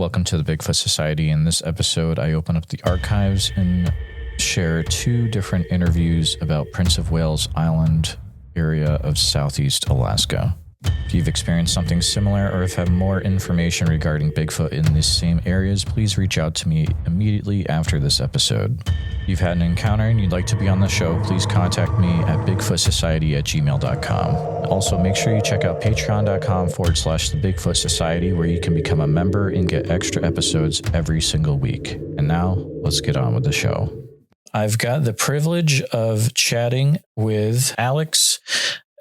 Welcome to the Bigfoot Society. In this episode, I open up the archives and share 2 different interviews about Prince of Wales Island area of Southeast Alaska. If you've experienced something similar or if have more information regarding Bigfoot in these same areas, please reach out to me immediately after this episode. If you've had an encounter and you'd like to be on the show, please contact me at bigfootsociety@gmail.com. Also, make sure you check out patreon.com/the Bigfoot Society, where you can become a member and get extra episodes every single week. And now, let's get on with the show. I've got the privilege of chatting with Alex.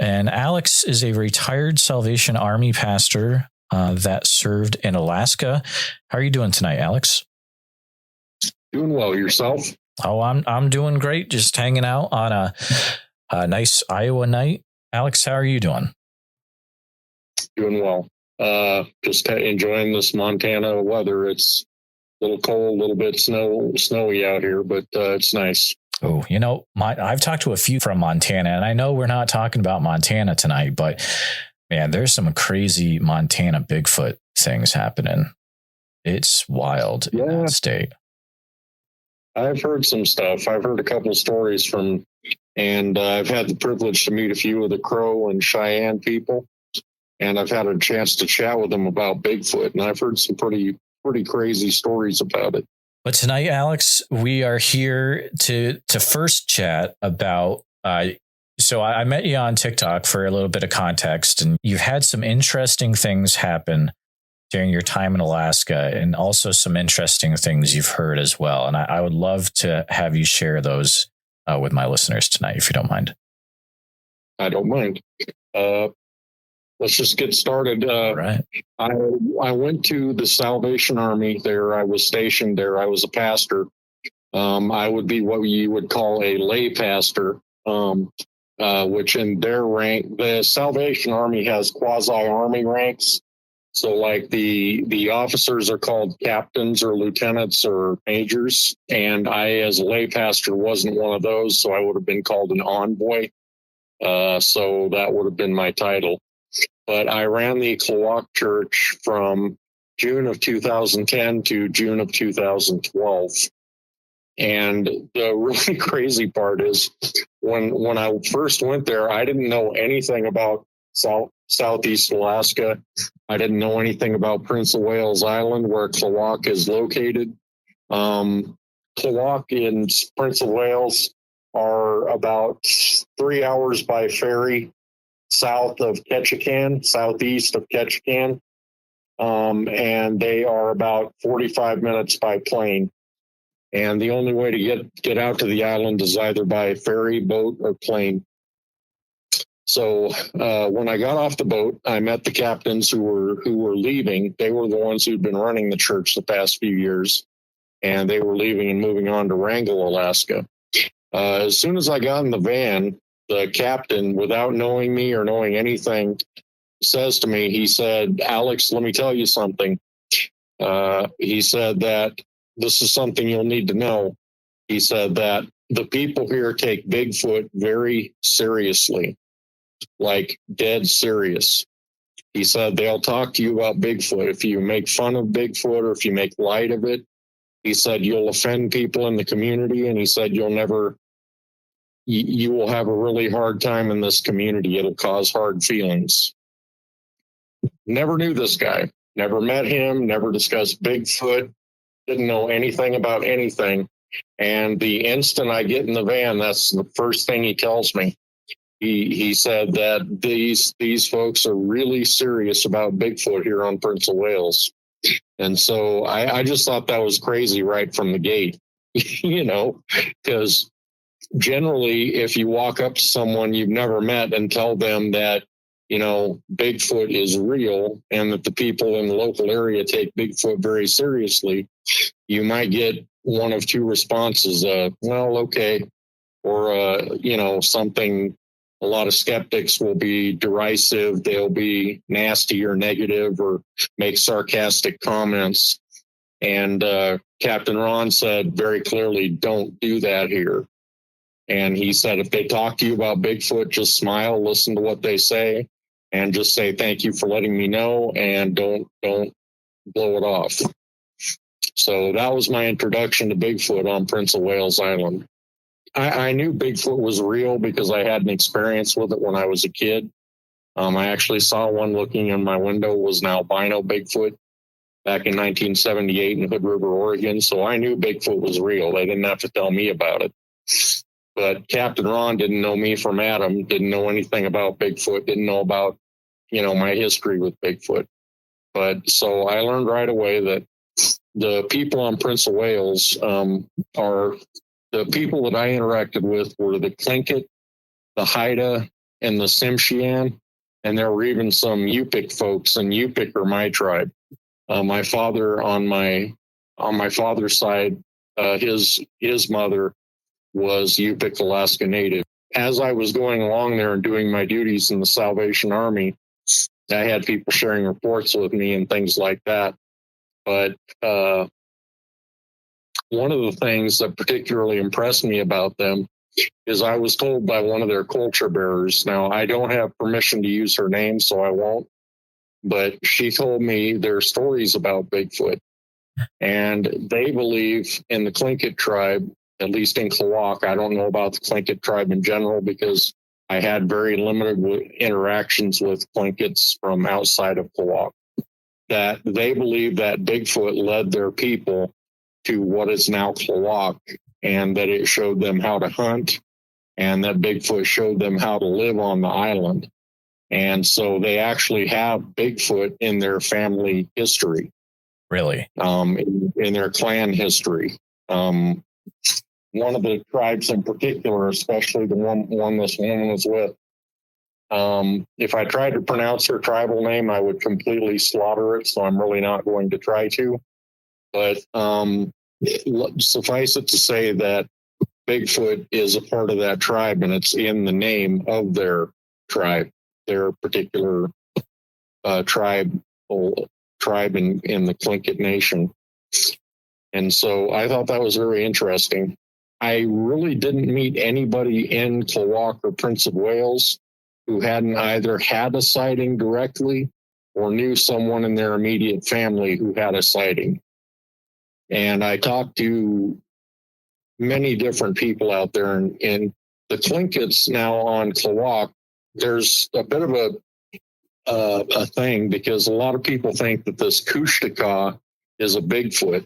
And Alex is a retired Salvation Army pastor that served in Alaska. How are you doing tonight, Alex? Doing well. Yourself? Oh, I'm doing great. Just hanging out on a nice Iowa night. Alex, how are you doing? Doing well. Just enjoying this Montana weather. It's a little cold, a little bit snowy out here, but it's nice. Oh, I've talked to a few from Montana, and I know we're not talking about Montana tonight, but man, there's some crazy Montana Bigfoot things happening. It's wild in that state. I've heard some stuff. I've heard a couple of stories and I've had the privilege to meet a few of the Crow and Cheyenne people, and I've had a chance to chat with them about Bigfoot, and I've heard some pretty crazy stories about it. But tonight, Alex, we are here to first chat about, so I met you on TikTok for a little bit of context, and you've had some interesting things happen during your time in Alaska, and also some interesting things you've heard as well. And I would love to have you share those with my listeners tonight, if you don't mind. I don't mind. Let's just get started. Right. I went to the Salvation Army there. I was stationed there. I was a pastor. I would be what you would call a lay pastor, which in their rank, the Salvation Army has quasi-army ranks. So like the officers are called captains or lieutenants or majors. And I, as a lay pastor, wasn't one of those. So I would have been called an envoy. So that would have been my title. But I ran the Klowack church from June of 2010 to June of 2012. And the really crazy part is when I first went there, I didn't know anything about Southeast Alaska. I didn't know anything about Prince of Wales Island, where Klowack is located. Klowack and Prince of Wales are about 3 hours by ferry south of Ketchikan, southeast of Ketchikan, and they are about 45 minutes by plane. And the only way to get out to the island is either by ferry, boat, or plane. So when I got off the boat, I met the captains who were leaving. They were the ones who'd been running the church the past few years, and they were leaving and moving on to Wrangell, Alaska. As soon as I got in the van, the captain, without knowing me or knowing anything, says to me, he said, "Alex, let me tell you something." He said that this is something you'll need to know. He said that the people here take Bigfoot very seriously, like dead serious. He said they'll talk to you about Bigfoot. If you make fun of Bigfoot or if you make light of it, he said you'll offend people in the community, and he said you will have a really hard time in this community. It'll cause hard feelings. Never knew this guy, never met him, never discussed Bigfoot, didn't know anything about anything. And the instant I get in the van, that's the first thing he tells me. He said that these folks are really serious about Bigfoot here on Prince of Wales. And so I just thought that was crazy right from the gate, because generally, if you walk up to someone you've never met and tell them that, Bigfoot is real and that the people in the local area take Bigfoot very seriously, you might get one of 2 responses. Well, okay. Or, something. A lot of skeptics will be derisive. They'll be nasty or negative or make sarcastic comments. And Captain Ron said very clearly, don't do that here. And he said, if they talk to you about Bigfoot, just smile, listen to what they say, and just say, thank you for letting me know, and don't blow it off. So that was my introduction to Bigfoot on Prince of Wales Island. I knew Bigfoot was real because I had an experience with it when I was a kid. I actually saw one looking in my window, was an albino Bigfoot back in 1978 in Hood River, Oregon. So I knew Bigfoot was real. They didn't have to tell me about it. But Captain Ron didn't know me from Adam, didn't know anything about Bigfoot, didn't know about, my history with Bigfoot. But so I learned right away that the people on Prince of Wales are the people that I interacted with were the Tlingit, the Haida, and the Tsimshian, and there were even some Yupik folks, and Yupik are my tribe. My father on my father's side, his mother was Yupik Alaska Native. As I was going along there and doing my duties in the Salvation Army, I had people sharing reports with me and things like that. But one of the things that particularly impressed me about them is I was told by one of their culture bearers. Now, I don't have permission to use her name, so I won't. But she told me their stories about Bigfoot. And they believe in the Tlingit tribe, at least in Klowack. I don't know about the Tlingit tribe in general because I had very limited interactions with Tlingits from outside of Klowack. That they believe that Bigfoot led their people to what is now Klowack, and that it showed them how to hunt, and that Bigfoot showed them how to live on the island. And so they actually have Bigfoot in their family history. Really? In their clan history. One of the tribes in particular, especially the one this woman was with, if I tried to pronounce her tribal name, I would completely slaughter it, so I'm really not going to try to. But suffice it to say that Bigfoot is a part of that tribe, and it's in the name of their tribe, their particular tribe in the Tlingit Nation. And so I thought that was very interesting. I really didn't meet anybody in Klowack or Prince of Wales who hadn't either had a sighting directly or knew someone in their immediate family who had a sighting. And I talked to many different people out there, and the Tlingits now on Klowack, there's a bit of a thing because a lot of people think that this Kushtaka is a Bigfoot.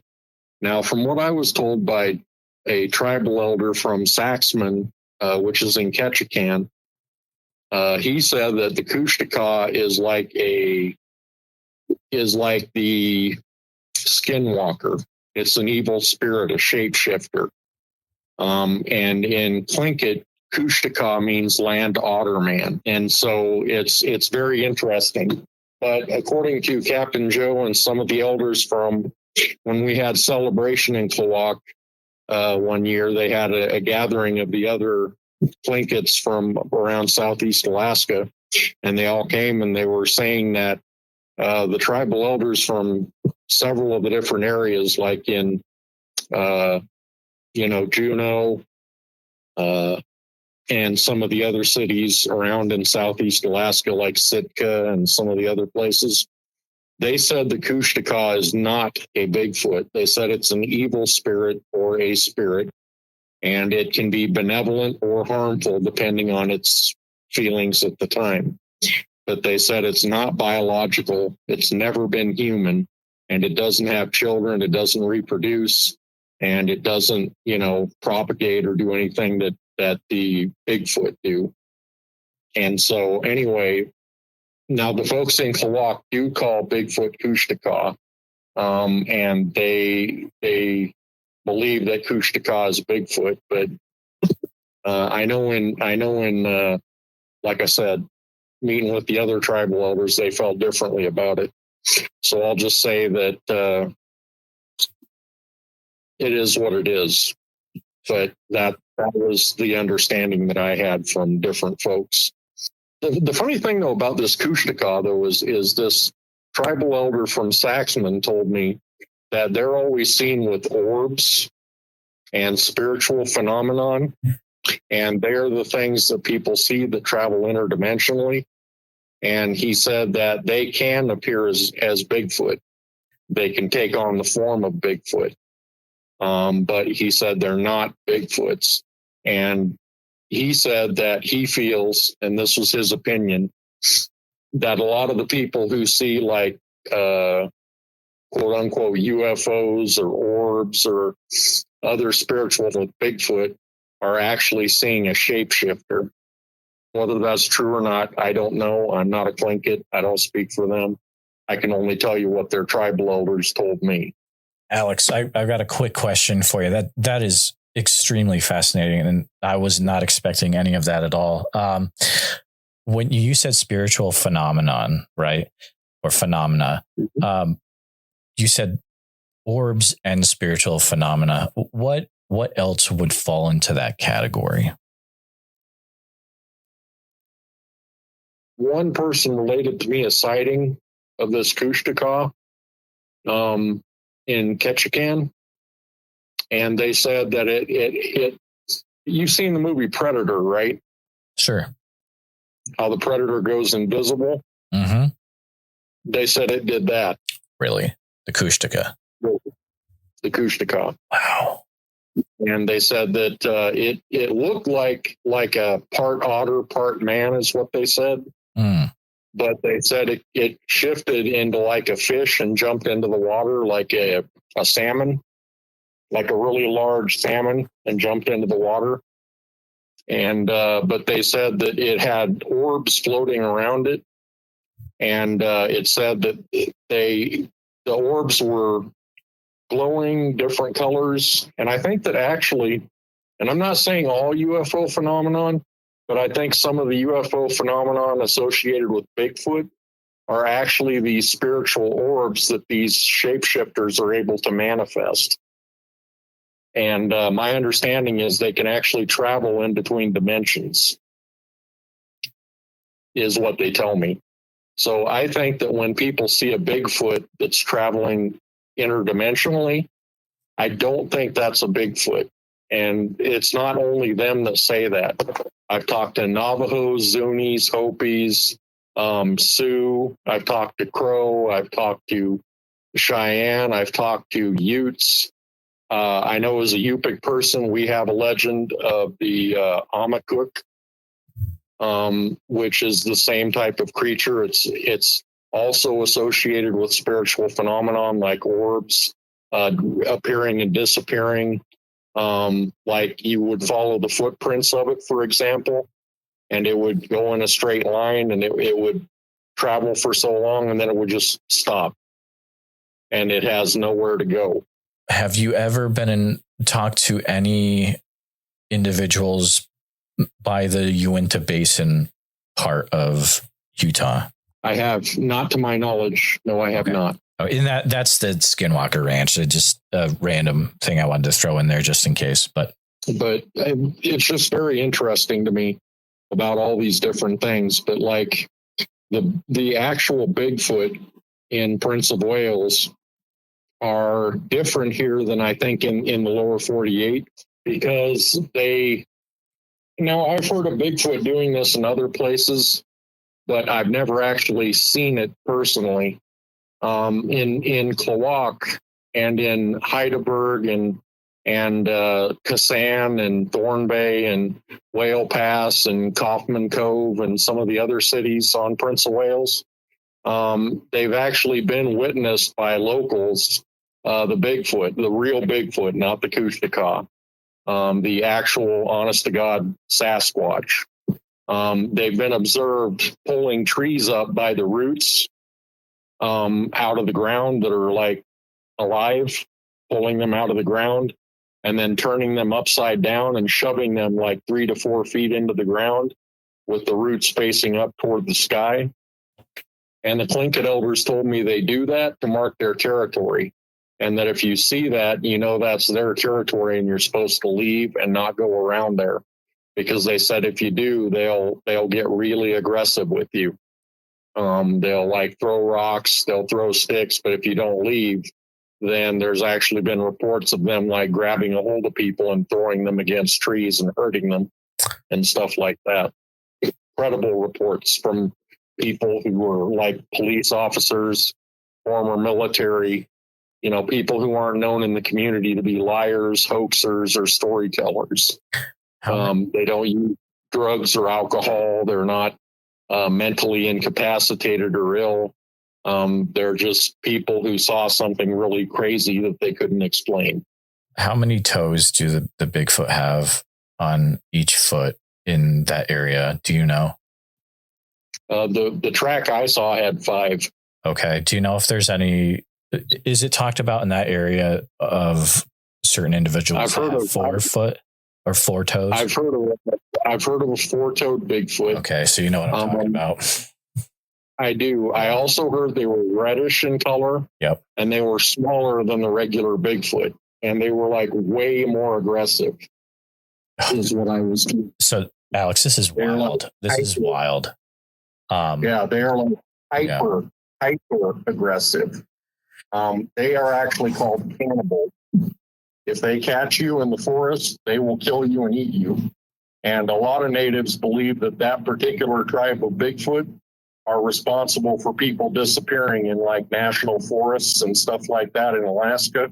Now, from what I was told by a tribal elder from Saxman, which is in Ketchikan, he said that the Kushtaka is like the skinwalker. It's an evil spirit, a shapeshifter. And in Tlingit, Kushtaka means land otter man. And so it's very interesting. But according to Captain Joe and some of the elders from when we had celebration in Klowack one year, they had a gathering of the other Tlingits from around Southeast Alaska, and they all came and they were saying that the tribal elders from several of the different areas, like in, Juneau, and some of the other cities around in Southeast Alaska, like Sitka and some of the other places, they said the Kushtaka is not a Bigfoot. They said it's an evil spirit or a spirit, and it can be benevolent or harmful depending on its feelings at the time. But they said it's not biological, it's never been human, and it doesn't have children, it doesn't reproduce, and it doesn't, propagate or do anything that the Bigfoot do. And so anyway, now the folks in Klowack do call Bigfoot Kushtaka, and they believe that Kushtaka is Bigfoot, but I know in like I said, meeting with the other tribal elders, they felt differently about it. So I'll just say that it is what it is. But that was the understanding that I had from different folks. The funny thing, though, about this Kushtaka, though, is this tribal elder from Saxman told me that they're always seen with orbs and spiritual phenomenon, and they're the things that people see that travel interdimensionally. And he said that they can appear as Bigfoot. they can take on the form of Bigfoot. But he said they're not Bigfoots. And he said that he feels, and this was his opinion, that a lot of the people who see like quote unquote UFOs or orbs or other spiritual with Bigfoot are actually seeing a shapeshifter. Whether that's true or not, I don't know. I'm not a Tlingit. I don't speak for them. I can only tell you what their tribal elders told me. Alex, I've got a quick question for you. That is extremely fascinating, and I was not expecting any of that at all. When you said spiritual phenomenon, right, or phenomena, you said orbs and spiritual phenomena. What else would fall into that category? One person related to me a sighting of this Kushtaka in Ketchikan, and they said that it you've seen the movie Predator, right? Sure. How the Predator goes invisible. Mm-hmm. They said it did that. Really? The Kushtaka. The Kushtaka. Wow. And they said that it looked like a part otter, part man is what they said. But they said it shifted into like a fish and jumped into the water like a salmon, like a really large salmon, and jumped into the water. And but they said that it had orbs floating around it, and it said that the orbs were glowing different colors. And I think that actually, and I'm not saying all UFO phenomenon, but I think some of the UFO phenomenon associated with Bigfoot are actually these spiritual orbs that these shapeshifters are able to manifest. And my understanding is they can actually travel in between dimensions, is what they tell me. So I think that when people see a Bigfoot that's traveling interdimensionally, I don't think that's a Bigfoot. And it's not only them that say that. I've talked to Navajos, Zunis, Hopis, Sioux. I've talked to Crow. I've talked to Cheyenne. I've talked to Utes. I know as a Yupik person, we have a legend of the Amakuk, which is the same type of creature. It's also associated with spiritual phenomenon like orbs appearing and disappearing. Like you would follow the footprints of it, for example, and it would go in a straight line, and it would travel for so long, and then it would just stop, and it has nowhere to go. Have you ever been in talk to any individuals by the Uinta Basin part of Utah? I have not, to my knowledge. No, I have not. Oh, in that's the Skinwalker Ranch. It's just a random thing I wanted to throw in there just in case. But it's just very interesting to me about all these different things. But like the actual Bigfoot in Prince of Wales are different here than I think in the lower 48, because now I've heard of Bigfoot doing this in other places, but I've never actually seen it personally. In Klowack and in Heidelberg and Kassan and Thorn Bay and Whale Pass and Kaufman Cove and some of the other cities on Prince of Wales, they've actually been witnessed by locals, the Bigfoot, the real Bigfoot, not the Kushtaka, the actual honest to God Sasquatch. They've been observed pulling trees up by the roots out of the ground that are like alive, pulling them out of the ground and then turning them upside down and shoving them like 3 to 4 feet into the ground with the roots facing up toward the sky. And the Tlingit elders told me they do that to mark their territory, and that if you see that, you know that's their territory and you're supposed to leave and not go around there, because they said if you do, they'll get really aggressive with you. They'll like throw rocks, they'll throw sticks, but if you don't leave, then there's actually been reports of them like grabbing a hold of people and throwing them against trees and hurting them and stuff like that. Incredible reports from people who were like police officers, former military, people who aren't known in the community to be liars, hoaxers, or storytellers. They don't use drugs or alcohol. They're not mentally incapacitated or ill. They're just people who saw something really crazy that they couldn't explain. How many toes do the Bigfoot have on each foot in that area? Do you know? The track I saw had 5. Okay. Do you know if there's any? Is it talked about in that area of certain individuals that have 4 foot or 4 toes? I've heard of a 4-toed Bigfoot. Okay, so you know what I'm talking about. I do. I also heard they were reddish in color. Yep. And they were smaller than the regular Bigfoot, and they were like way more aggressive. Is what I was. So, Alex, this is wild. This is wild. Yeah, they are like hyper aggressive. They are actually called cannibal. If they catch you in the forest, they will kill you and eat you. And a lot of natives believe that particular tribe of Bigfoot are responsible for people disappearing in like national forests and stuff like that in Alaska.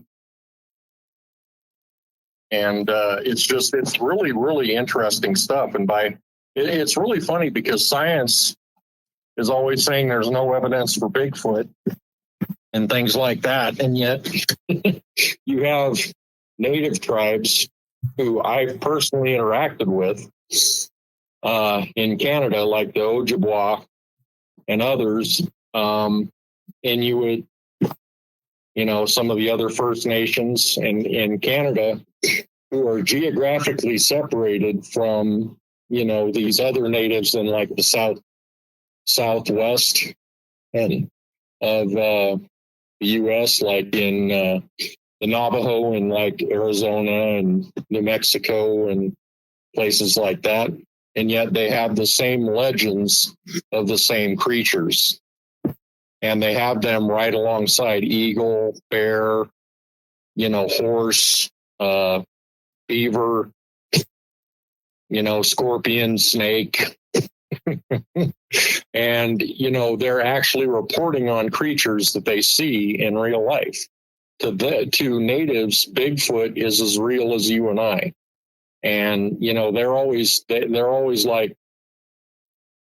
And it's really, really interesting stuff. And it's really funny because science is always saying there's no evidence for Bigfoot and things like that. And yet you have native tribes who I've personally interacted with in Canada, like the Ojibwa and others, Inuit, some of the other First Nations in Canada who are geographically separated from, these other natives in like the southwest and of the U.S., like in the Navajo in like Arizona and New Mexico and places like that. And yet they have the same legends of the same creatures. And they have them right alongside eagle, bear, horse, beaver, scorpion, snake. And, they're actually reporting on creatures that they see in real life. To natives, Bigfoot is as real as you and I. And, they're always like,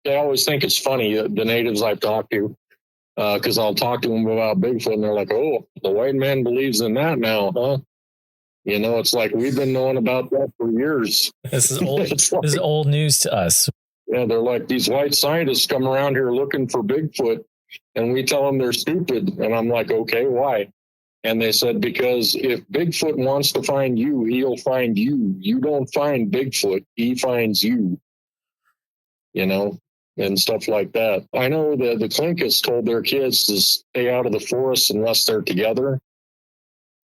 they always think it's funny, the natives I've talked to, because I'll talk to them about Bigfoot and they're like, oh, the white man believes in that now, huh? It's like we've been knowing about that for years. This is old. This is old news to us. Yeah, they're like, these white scientists come around here looking for Bigfoot and we tell them they're stupid. And I'm like, okay, why? And they said, because if Bigfoot wants to find you, he'll find you. You don't find Bigfoot. He finds you, and stuff like that. I know that the Tlingits told their kids to stay out of the forest unless they're together,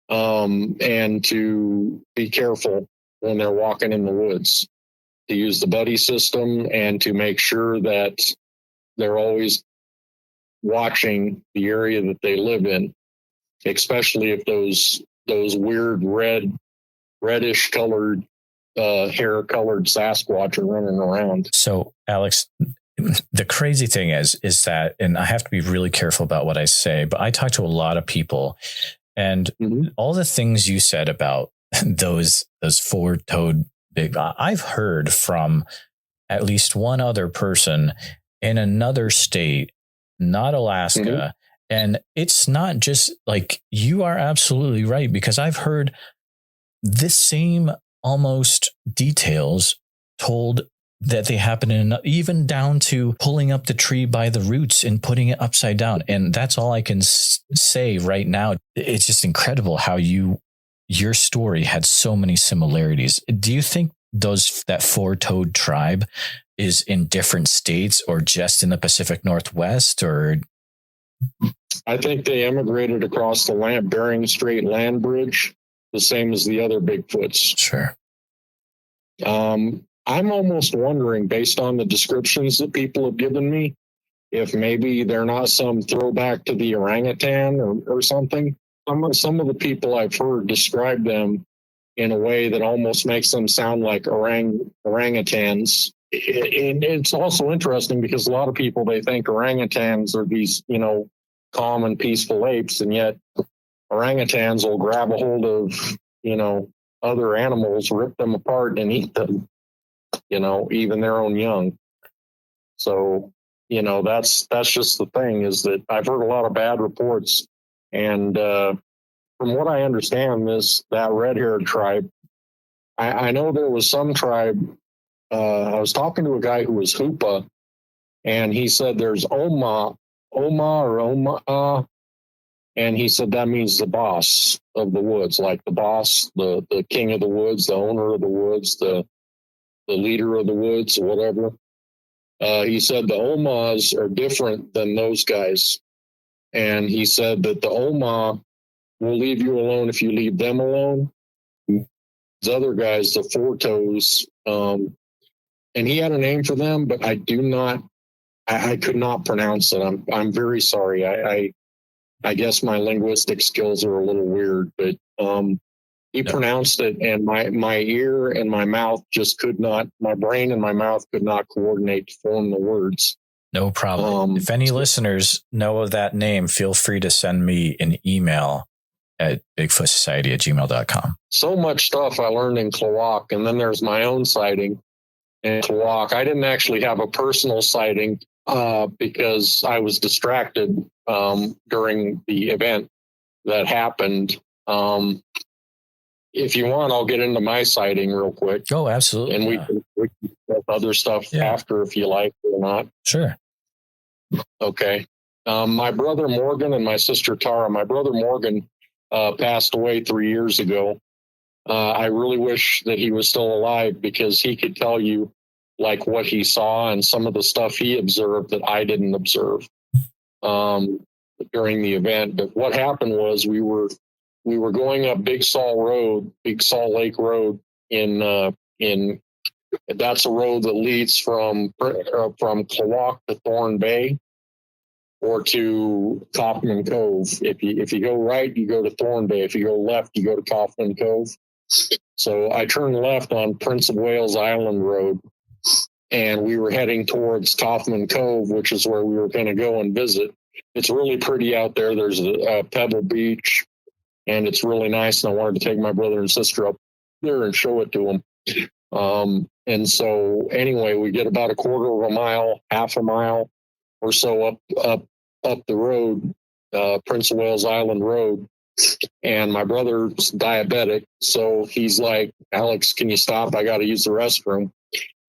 and to be careful when they're walking in the woods, to use the buddy system and to make sure that they're always watching the area that they live in. Especially if those weird reddish colored, hair colored Sasquatch are running around. So, Alex, the crazy thing is that, and I have to be really careful about what I say, but I talk to a lot of people, and all the things you said about those 4-toed big, I've heard from at least one other person in another state, not Alaska. And it's not just like, you are absolutely right, because I've heard this same almost details told that they happen in, even down to pulling up the tree by the roots and putting it upside down. And that's all I can say right now. It's just incredible how your story had so many similarities. Do you think that 4-toed tribe is in different states or just in the Pacific Northwest, or? I think they emigrated across the Bering Strait land bridge, the same as the other Bigfoots. Sure. I'm almost wondering, based on the descriptions that people have given me, if maybe they're not some throwback to the orangutan or something. Some of the people I've heard describe them in a way that almost makes them sound like orangutans. It's also interesting because a lot of people, they think orangutans are these, calm and peaceful apes, and yet orangutans will grab a hold of, other animals, rip them apart and eat them, even their own young. So, that's just the thing, is that I've heard a lot of bad reports. And from what I understand, that red-haired tribe, I know there was some tribe. I was talking to a guy who was Hoopa, and he said there's Oma or Oma, and he said that means the boss of the woods, like the boss, the king of the woods, the owner of the woods, the leader of the woods, or whatever. He said the Omas are different than those guys, and he said that the Oma will leave you alone if you leave them alone. The other guys, the Four Toes, and he had a name for them, but I could not pronounce it. I'm very sorry. I guess my linguistic skills are a little weird, but he pronounced it, and my ear and my mouth just could not. My brain and my mouth could not coordinate to form the words. No problem. If any listeners know of that name, feel free to send me an email at bigfootsociety@gmail.com. So much stuff I learned in Klowack, and then there's my own sighting in Klowack. I didn't actually have a personal sighting because I was distracted during the event that happened. If you want, I'll get into my sighting real quick. Oh, absolutely. And we can have other stuff after if you like or not. Sure. Okay. My brother Morgan and my sister Tara. My brother Morgan passed away 3 years ago. I really wish that he was still alive, because he could tell you like what he saw and some of the stuff he observed that I didn't observe during the event. But what happened was we were going up Big Salt Lake Road in that's a road that leads from Klowack to Thorn Bay or to Kaufman Cove. If you go right, you go to Thorn Bay. If you go left, you go to Kaufman Cove. So I turned left on Prince of Wales Island Road, and we were heading towards Kaufman Cove, which is where we were going to go and visit. It's really pretty out there. There's a Pebble Beach, and it's really nice. And I wanted to take my brother and sister up there and show it to them. And so anyway, we get about a quarter of a mile, half a mile or so up the road, Prince of Wales Island Road. And my brother's diabetic. So he's like, Alex, can you stop? I got to use the restroom.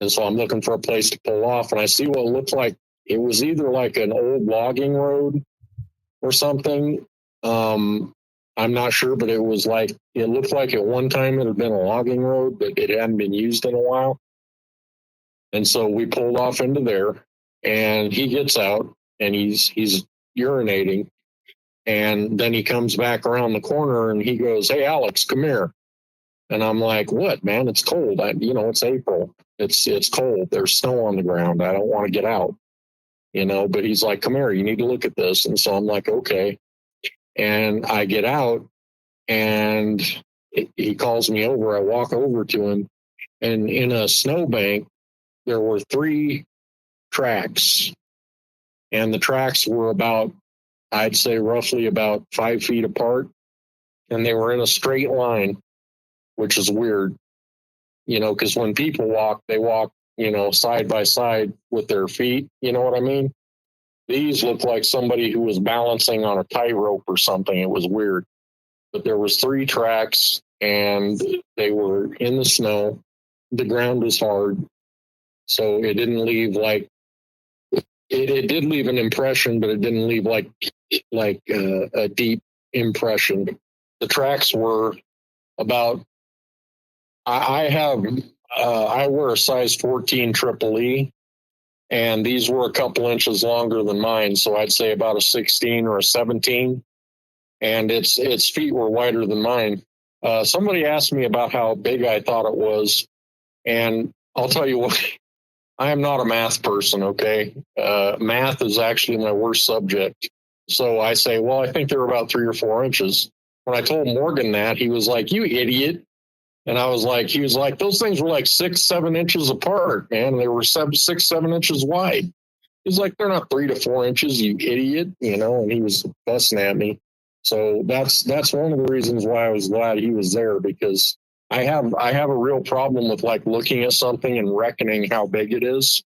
And so I'm looking for a place to pull off. And I see what looked like it was either like an old logging road or something. I'm not sure, but it looked like at one time it had been a logging road, but it hadn't been used in a while. And so we pulled off into there, and he gets out and he's urinating. And then he comes back around the corner and he goes, "Hey, Alex, come here." And I'm like, "What, man? It's cold. It's April. It's cold. There's snow on the ground. I don't want to get out, but he's like, "Come here. You need to look at this." And so I'm like, "Okay." And I get out, and he calls me over. I walk over to him, and in a snowbank, there were 3 tracks, and the tracks were I'd say roughly about 5 feet apart, and they were in a straight line, which is weird, because when people walk, they walk, side by side with their feet. You know what I mean? These looked like somebody who was balancing on a tightrope or something. It was weird. But there was 3 tracks, and they were in the snow. The ground was hard, so it didn't leave it did leave an impression, but it didn't leave like a deep impression. The tracks were about. I wear a size 14 triple E, and these were a couple inches longer than mine, so I'd say about a 16 or a 17. And its feet were wider than mine. Somebody asked me about how big I thought it was, and I'll tell you what. I am not a math person, okay? Math is actually my worst subject. So I say, well, I think they're about 3 or 4 inches. When I told Morgan that, he was like, "You idiot." And he was like, "Those things were like 6, 7 inches apart, man. They were 6, 7 inches wide." He's like, "They're not 3 to 4 inches, you idiot." And he was fussing at me. So that's one of the reasons why I was glad he was there, because I have a real problem with like looking at something and reckoning how big it is,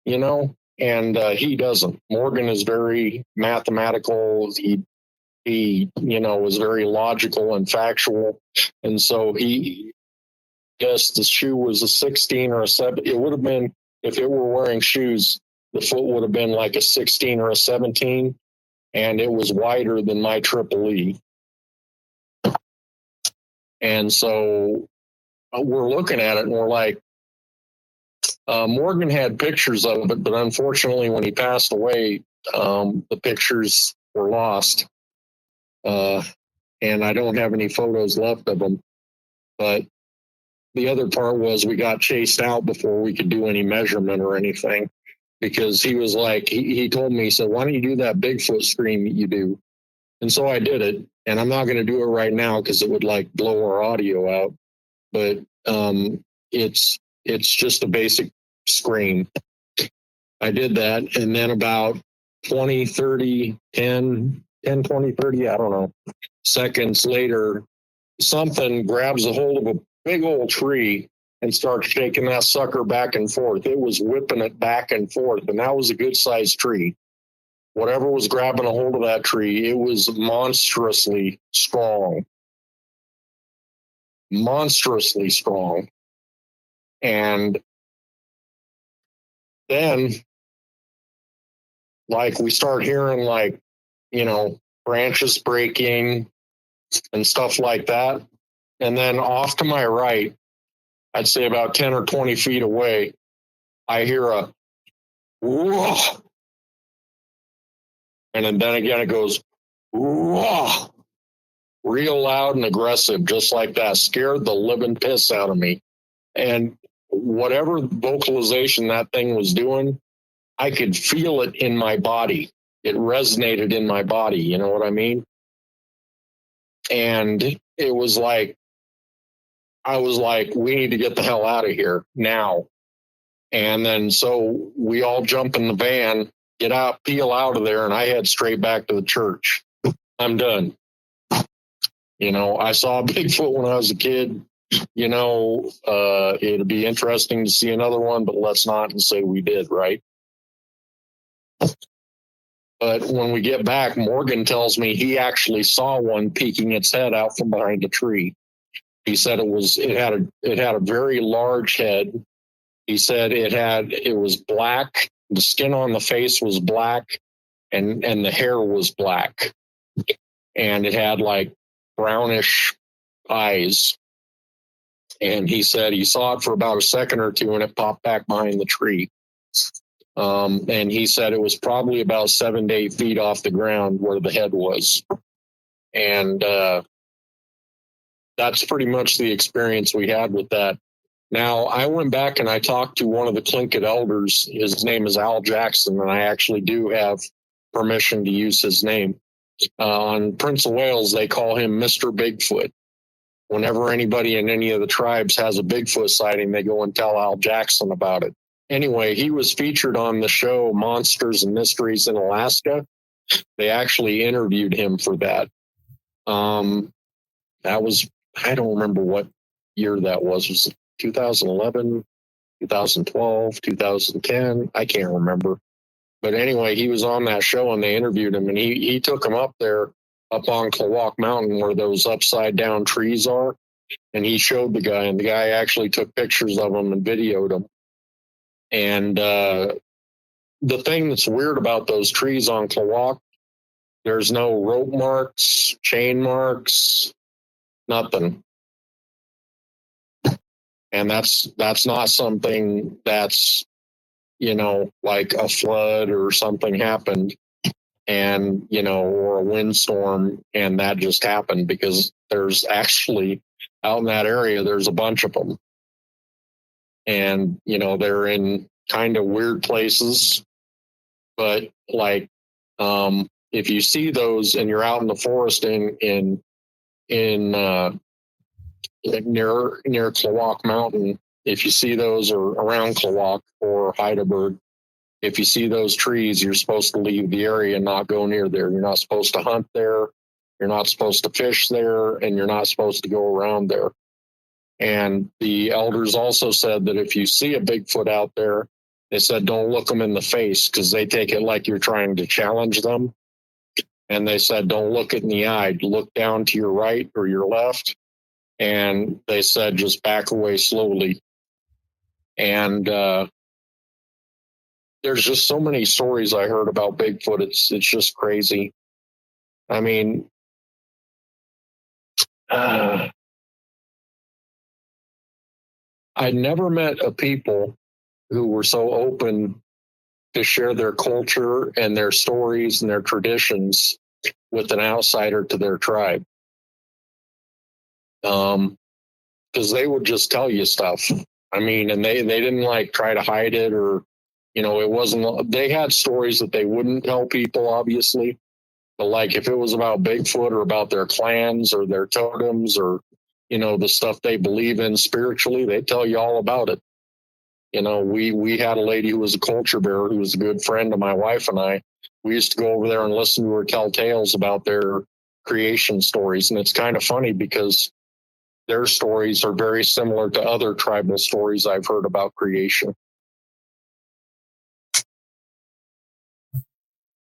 you know, and he doesn't. Morgan is very mathematical. He was very logical and factual, and so he guessed the shoe was a 16 or a 7. It would have been, if it were wearing shoes, the foot would have been like a 16 or a 17, and it was wider than my Triple E. And so we're looking at it and we're like, Morgan had pictures of it, but unfortunately, when he passed away, the pictures were lost. And I don't have any photos left of him. But the other part was we got chased out before we could do any measurement or anything, because he was like, he told me, he said, why don't you do that Bigfoot scream that you do? And so I did it, and I'm not going to do it right now because it would like blow our audio out. But it's just a basic scream. I did that, and then about 20, 30, 10, 20, 30, I don't know, seconds later, something grabs a hold of a big old tree and starts shaking that sucker back and forth. It was whipping it back and forth, and that was a good sized tree. Whatever was grabbing a hold of that tree, it was monstrously strong. Monstrously strong. And then, like, we start hearing, like, branches breaking and stuff like that. And then off to my right, I'd say about 10 or 20 feet away, I hear a whoa. And then again, it goes whoa, real loud and aggressive, just like that. Scared the living piss out of me. And whatever vocalization that thing was doing, I could feel it in my body. It resonated in my body. You know what I mean? And it was like, I was like, we need to get the hell out of here now. And then so we all jump in the van, get out, peel out of there, and I head straight back to the church. I'm done. I saw Bigfoot when I was a kid. It'd be interesting to see another one, but let's not say we did, right? But when we get back, Morgan tells me he actually saw one peeking its head out from behind a tree. He said it had a very large head. He said it was black. The skin on the face was black, and the hair was black, and it had like brownish eyes. And he said he saw it for about a second or two, and it popped back behind the tree. And he said it was probably about 7 to 8 feet off the ground where the head was. And that's pretty much the experience we had with that. Now, I went back and I talked to one of the Tlingit elders. His name is Al Jackson, and I actually do have permission to use his name. On Prince of Wales, they call him Mr. Bigfoot. Whenever anybody in any of the tribes has a Bigfoot sighting, they go and tell Al Jackson about it. Anyway, he was featured on the show Monsters and Mysteries in Alaska. They actually interviewed him for that. That was, I don't remember what year that was. Was it 2011, 2012, 2010? I can't remember. But anyway, he was on that show and they interviewed him, and he took him up there up on Klowack Mountain where those upside down trees are. And he showed the guy, and the guy actually took pictures of him and videoed him. And the thing that's weird about those trees on Klowack, there's no rope marks, chain marks, nothing. And that's not something that's, like a flood or something happened and, or a windstorm, and that just happened, because there's actually out in that area, there's a bunch of them. And, they're in kind of weird places. But like, if you see those and you're out in the forest near Klowack Mountain, if you see those, or around Klowack or Heidelberg, if you see those trees, you're supposed to leave the area and not go near there. You're not supposed to hunt there. You're not supposed to fish there, and you're not supposed to go around there. And the elders also said that if you see a Bigfoot out there, they said don't look them in the face because they take it like you're trying to challenge them. And they said don't look it in the eye. Look down to your right or your left. And they said just back away slowly. And there's just so many stories I heard about Bigfoot. It's just crazy. I mean, I never met a people who were so open to share their culture and their stories and their traditions with an outsider to their tribe. Because they would just tell you stuff. I mean, and they didn't like try to hide it, or, you know, it wasn't, they had stories that they wouldn't tell people, obviously. But like if it was about Bigfoot or about their clans or their totems or, you know, the stuff they believe in spiritually, they'd tell you all about it. You know, we had a lady who was a culture bearer who was a good friend of my wife and I. We used to go over there and listen to her tell tales about their creation stories. And it's kind of funny because their stories are very similar to other tribal stories I've heard about creation.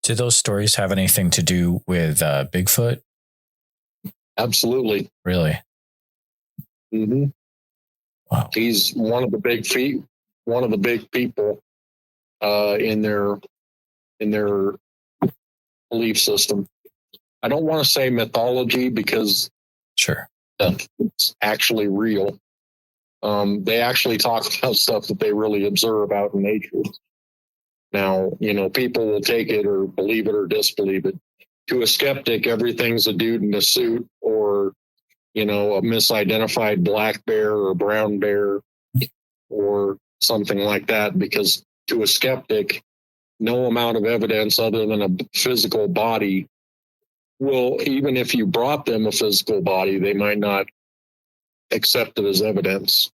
Do those stories have anything to do with Bigfoot? Absolutely. Really? Mm-hmm. Wow. He's one of the big people in their belief system. I don't want to say mythology because sure, it's actually real. They actually talk about stuff that they really observe out in nature. Now, you know, people will take it or believe it or disbelieve it. To a skeptic, everything's a dude in a suit or, you know, a misidentified black bear or brown bear or something like that, because to a skeptic, no amount of evidence other than a physical body will, even if you brought them a physical body, they might not accept it as evidence.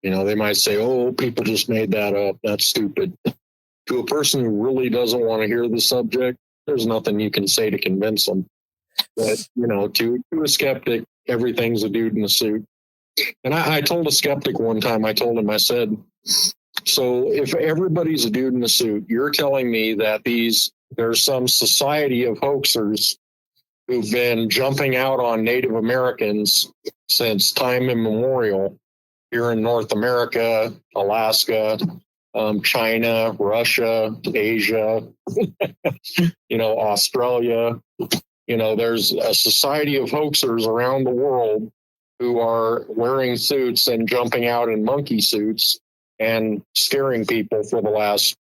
You know, they might say, oh, people just made that up. That's stupid. To a person who really doesn't want to hear the subject, there's nothing you can say to convince them. But, you know, to a skeptic, everything's a dude in a suit. And I told a skeptic one time, I told him, I said, so if everybody's a dude in a suit, you're telling me that there's some society of hoaxers who've been jumping out on Native Americans since time immemorial here in North America, Alaska, China, Russia, Asia, you know, Australia. You know, there's a society of hoaxers around the world who are wearing suits and jumping out in monkey suits and scaring people for the last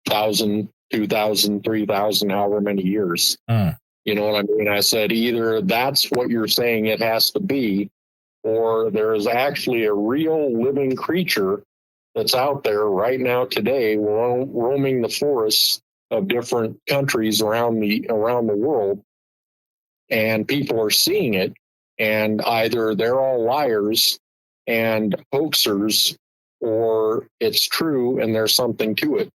1,000, 2,000, 3,000, however many years. You know what I mean? I said, either that's what you're saying it has to be, or there is actually a real living creature that's out there right now today roaming the forests of different countries around the world, and people are seeing it, and either they're all liars and hoaxers, or it's true and there's something to it.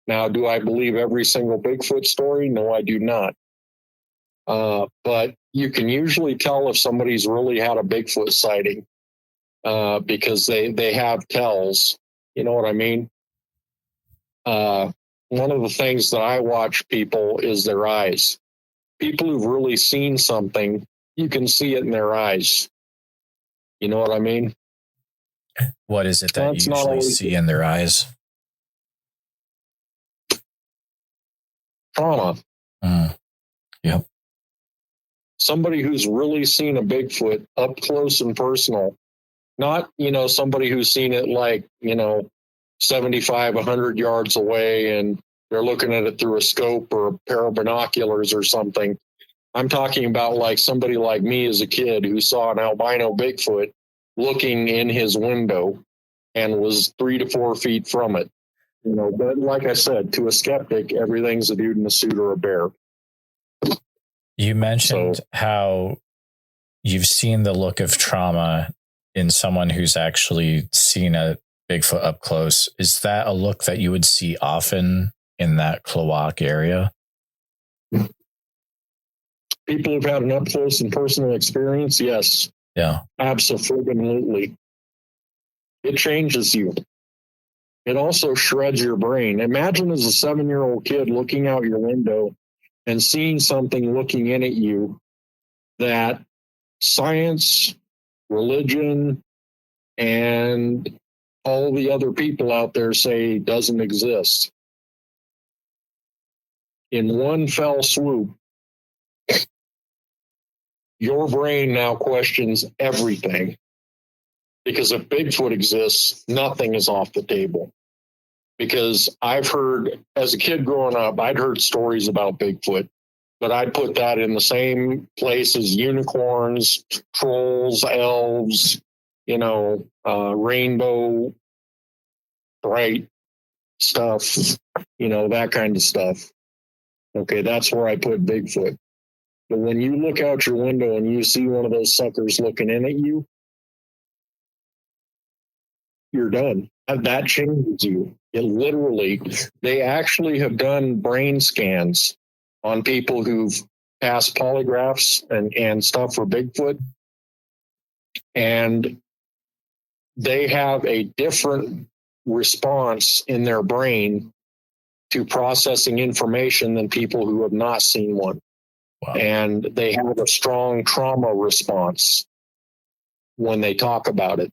Now, do I believe every single Bigfoot story? No, I do not. But you can usually tell if somebody's really had a Bigfoot sighting because they have tells. You know what I mean? One of the things that I watch people is their eyes. People who've really seen something, you can see it in their eyes. You know what I mean? What is it that you usually see in their eyes? Trauma. Yep. Somebody who's really seen a Bigfoot up close and personal, not, you know, somebody who's seen it like, you know, 75, 100 yards away and they're looking at it through a scope or a pair of binoculars or something. I'm talking about like somebody like me as a kid who saw an albino Bigfoot looking in his window and was 3 to 4 feet from it. You know, but like I said, to a skeptic, everything's a dude in a suit or a bear. You mentioned how you've seen the look of trauma in someone who's actually seen a Bigfoot up close. Is that a look that you would see often in that Klowack area? People who've had an up close and personal experience, yes. Yeah. Absolutely. It changes you. It also shreds your brain. Imagine as a 7-year-old kid looking out your window and seeing something looking in at you that science, religion, and all the other people out there say doesn't exist. In one fell swoop, your brain now questions everything. Because if Bigfoot exists, nothing is off the table. Because I've heard, as a kid growing up, I'd heard stories about Bigfoot, but I'd put that in the same place as unicorns, trolls, elves, rainbow, bright stuff, that kind of stuff. Okay, that's where I put Bigfoot. But when you look out your window and you see one of those suckers looking in at you, you're done. That changes you. It literally, they actually have done brain scans on people who've passed polygraphs and stuff for Bigfoot. And they have a different response in their brain to processing information than people who have not seen one. Wow. And they have a strong trauma response when they talk about it.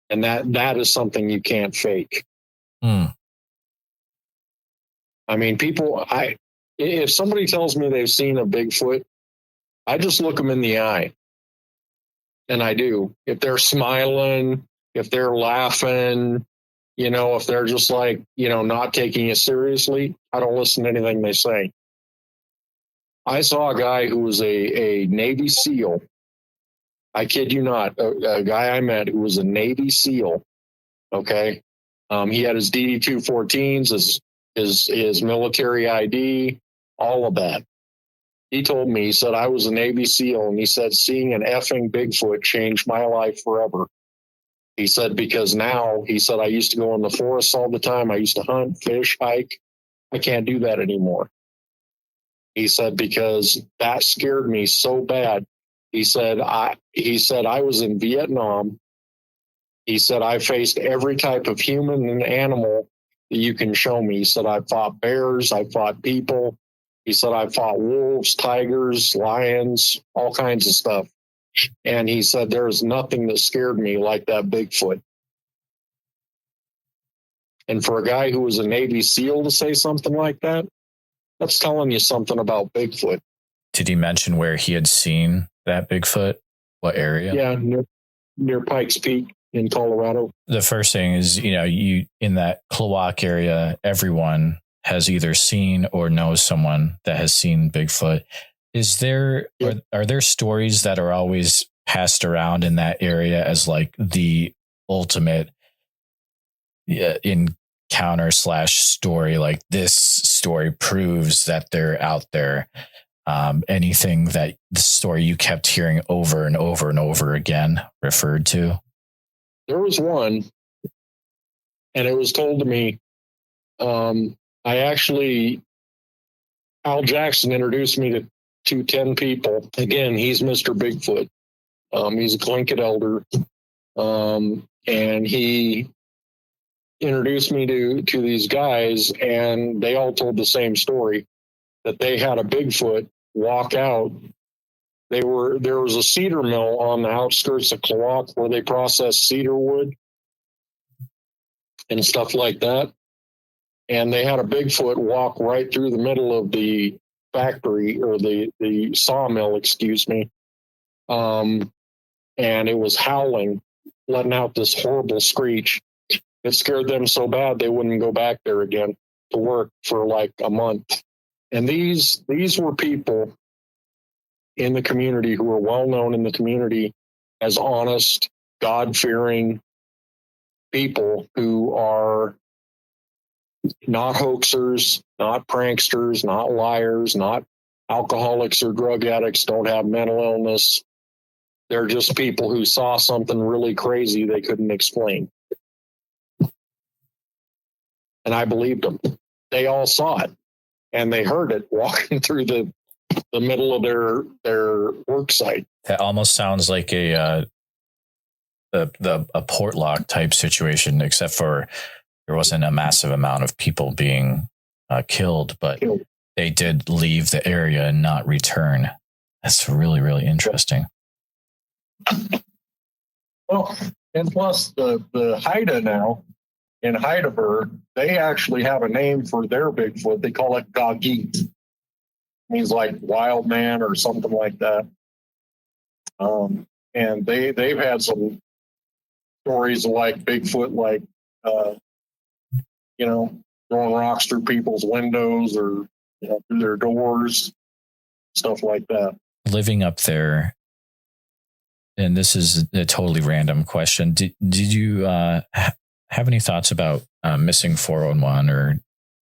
And that is something you can't fake. I mean, if somebody tells me they've seen a Bigfoot, I just look them in the eye. And I do. If they're smiling, if they're laughing, if they're just like, not taking it seriously, I don't listen to anything they say. I saw a guy who was a Navy SEAL. I kid you not, a guy I met who was a Navy SEAL. Okay. He had his DD-214s, his military ID, all of that. He told me, he said, I was a Navy SEAL, and he said, seeing an effing Bigfoot changed my life forever. He said, because now, he said, I used to go in the forest all the time. I used to hunt, fish, hike. I can't do that anymore. He said, because that scared me so bad. He said, I was in Vietnam. He said, I faced every type of human and animal that you can show me. He said, I fought bears. I fought people. He said, I fought wolves, tigers, lions, all kinds of stuff. And he said, there is nothing that scared me like that Bigfoot. And for a guy who was a Navy SEAL to say something like that, that's telling you something about Bigfoot. Did he mention where he had seen that Bigfoot? What area? Yeah, near Pikes Peak in Colorado. The first thing is, you in that Klowack area, everyone has either seen or knows someone that has seen Bigfoot. Is there, are there stories that are always passed around in that area as like the ultimate encounter / story? Like, this story proves that they're out there. Anything that the story you kept hearing over and over and over again referred to? There was one, and it was told to me. Al Jackson introduced me to 10 people. Again, he's Mr. Bigfoot. He's a Tlingit elder. And he introduced me to these guys, and they all told the same story, that they had a Bigfoot walk out. There was a cedar mill on the outskirts of Klowack where they process cedar wood and stuff like that. And they had a Bigfoot walk right through the middle of the factory, or the sawmill, excuse me. And it was howling, letting out this horrible screech. It scared them so bad they wouldn't go back there again to work for like a month. And these were people in the community who were well known in the community as honest, God-fearing people who are not hoaxers, not pranksters, not liars, not alcoholics or drug addicts, don't have mental illness. They're just people who saw something really crazy they couldn't explain. And I believed them. They all saw it. and they heard it walking through the middle of their work site. That almost sounds like a portlock type situation, except for there wasn't a massive amount of people being killed, but they did leave the area and not return. That's really, really interesting. Well, and plus the Haida now in Heidelberg, they actually have a name for their Bigfoot. They call it Gagit. Means like wild man or something like that. And they've had some stories of like Bigfoot, like throwing rocks through people's windows or through their doors, stuff like that. Living up there, and this is a totally random question. Did you have any thoughts about missing 411 or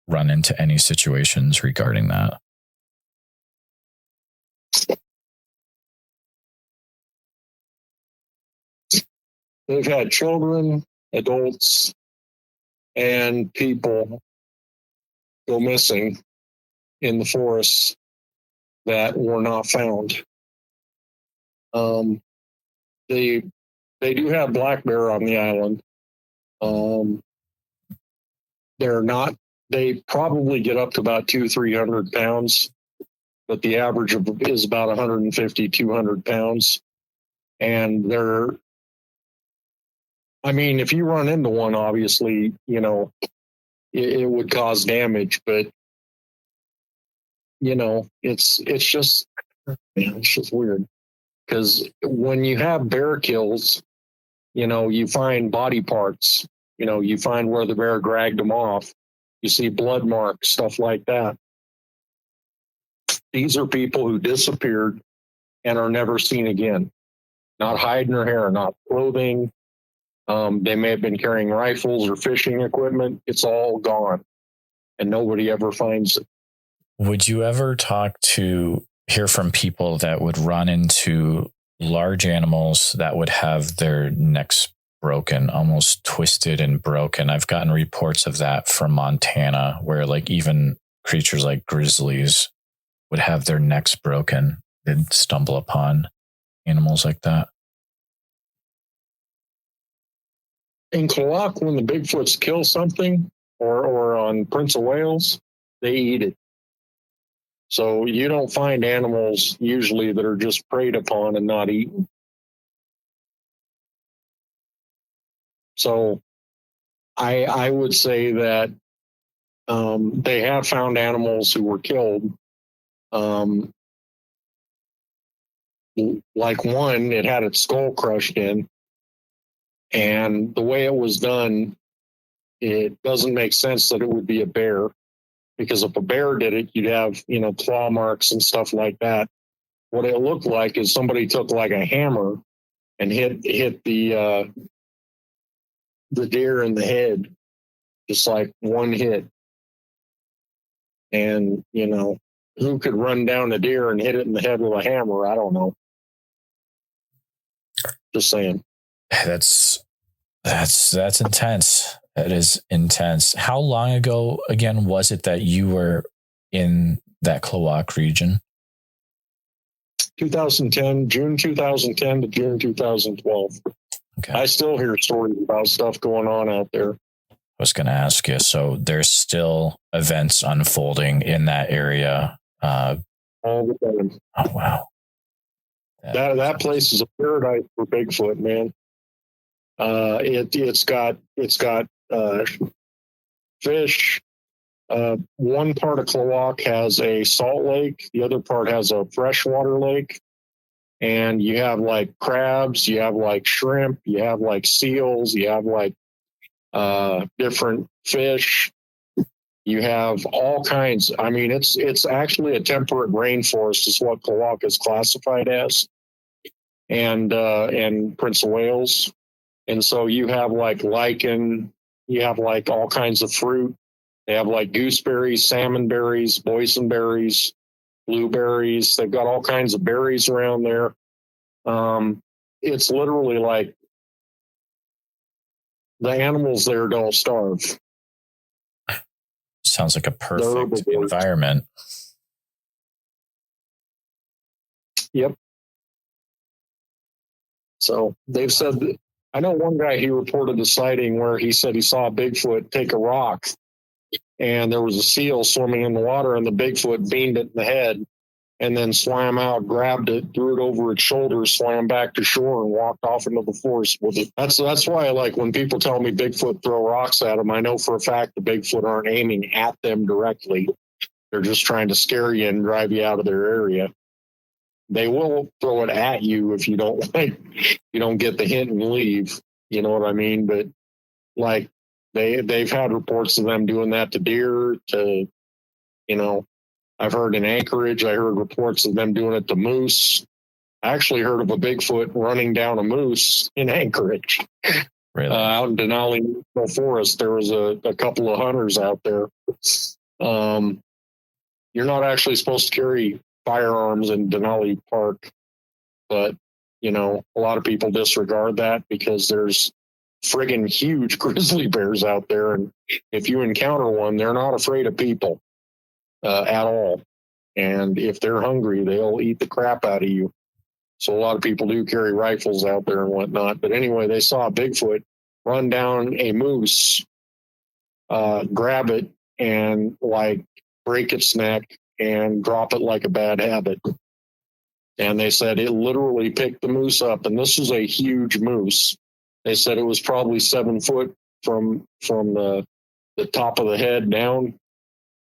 run into any situations regarding that? They've had children, adults, and people go missing in the forests that were not found. They do have black bear on the island. They probably get up to about 200-300 pounds, but the average is about 150, 200 pounds. And if you run into one, obviously, it would cause damage, but it's just weird because when you have bear kills, you find body parts, you find where the bear dragged them off, you see blood marks, stuff like that. These are people who disappeared and are never seen again. Not hide nor hair, not clothing. They may have been carrying rifles or fishing equipment. It's all gone, and nobody ever finds it. Would you ever hear from people that would run into large animals that would have their necks broken, almost twisted and broken? I've gotten reports of that from Montana, where like even creatures like grizzlies would have their necks broken. They'd stumble upon animals like that. In Klowack, when the Bigfoots kill something, or on Prince of Wales, they eat it. So you don't find animals usually that are just preyed upon and not eaten. So I would say that they have found animals who were killed. Like one, it had its skull crushed in. And the way it was done, it doesn't make sense that it would be a bear, because if a bear did it, you'd have, claw marks and stuff like that. What it looked like is somebody took like a hammer and hit the deer in the head, just like one hit. And, who could run down a deer and hit it in the head with a hammer? I don't know. Just saying. That's intense. That is intense. How long ago again was it that you were in that Klowack region? 2010, June 2010 to June 2012. Okay. I still hear stories about stuff going on out there. I was going to ask you, so there's still events unfolding in that area. All the time. Oh, wow. That place is a paradise for Bigfoot, man. It's got fish. One part of Klowack has a salt lake. The other part has a freshwater lake. And you have like crabs, you have like shrimp, you have like seals, you have like different fish. You have all kinds. I mean, it's actually a temperate rainforest is what Klowack is classified as, and Prince of Wales. And so you have like lichen, you have like all kinds of fruit. They have like gooseberries, salmon berries, boysenberries, blueberries. They've got all kinds of berries around there. It's literally like the animals there don't starve. Sounds like a perfect herbivores. environment. Yep. So they've said that, I know one guy, he reported a sighting where he said he saw a Bigfoot take a rock and there was a seal swimming in the water and the Bigfoot beamed it in the head and then swam out, grabbed it, threw it over its shoulder, swam back to shore and walked off into the forest with it. That's why, like, when people tell me Bigfoot throw rocks at them, I know for a fact the Bigfoot aren't aiming at them directly. They're just trying to scare you and drive you out of their area. They will throw it at you if you don't get the hint and leave. You know what I mean? But like they've had reports of them doing that to deer, to, you know, I've heard in Anchorage, I heard reports of them doing it to moose. I actually heard of a Bigfoot running down a moose in Anchorage. Really? Out in Denali National Forest, there was a couple of hunters out there. You're not actually supposed to carry firearms in Denali Park, but, you know, a lot of people disregard that because there's friggin' huge grizzly bears out there. And if you encounter one, they're not afraid of people at all. And if they're hungry, they'll eat the crap out of you. So a lot of people do carry rifles out there and whatnot. But anyway, they saw a Bigfoot run down a moose, grab it, and like break its neck and drop it like a bad habit. And they said it literally picked the moose up. And this is a huge moose. They said it was probably 7 foot from the top of the head down.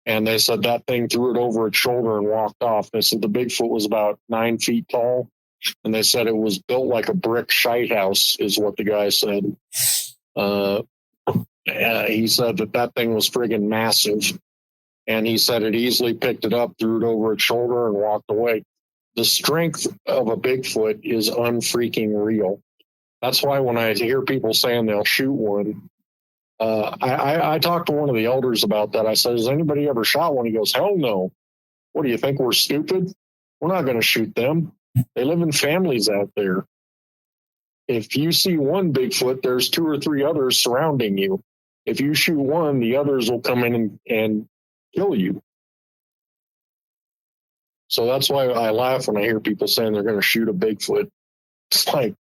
And they said that thing threw it over its shoulder and walked off. They said the Bigfoot was about 9 feet tall. And they said it was built like a brick shite house, is what the guy said. He said that thing was friggin' massive. And he said it easily picked it up, threw it over its shoulder, and walked away. The strength of a Bigfoot is unfreaking real. That's why when I hear people saying they'll shoot one, I talked to one of the elders about that. I said, has anybody ever shot one? He goes, hell no. What do you think, we're stupid? We're not going to shoot them. They live in families out there. If you see one Bigfoot, there's 2 or 3 others surrounding you. If you shoot one, the others will come in and kill you. So that's why I laugh when I hear people saying they're going to shoot a Bigfoot. It's like,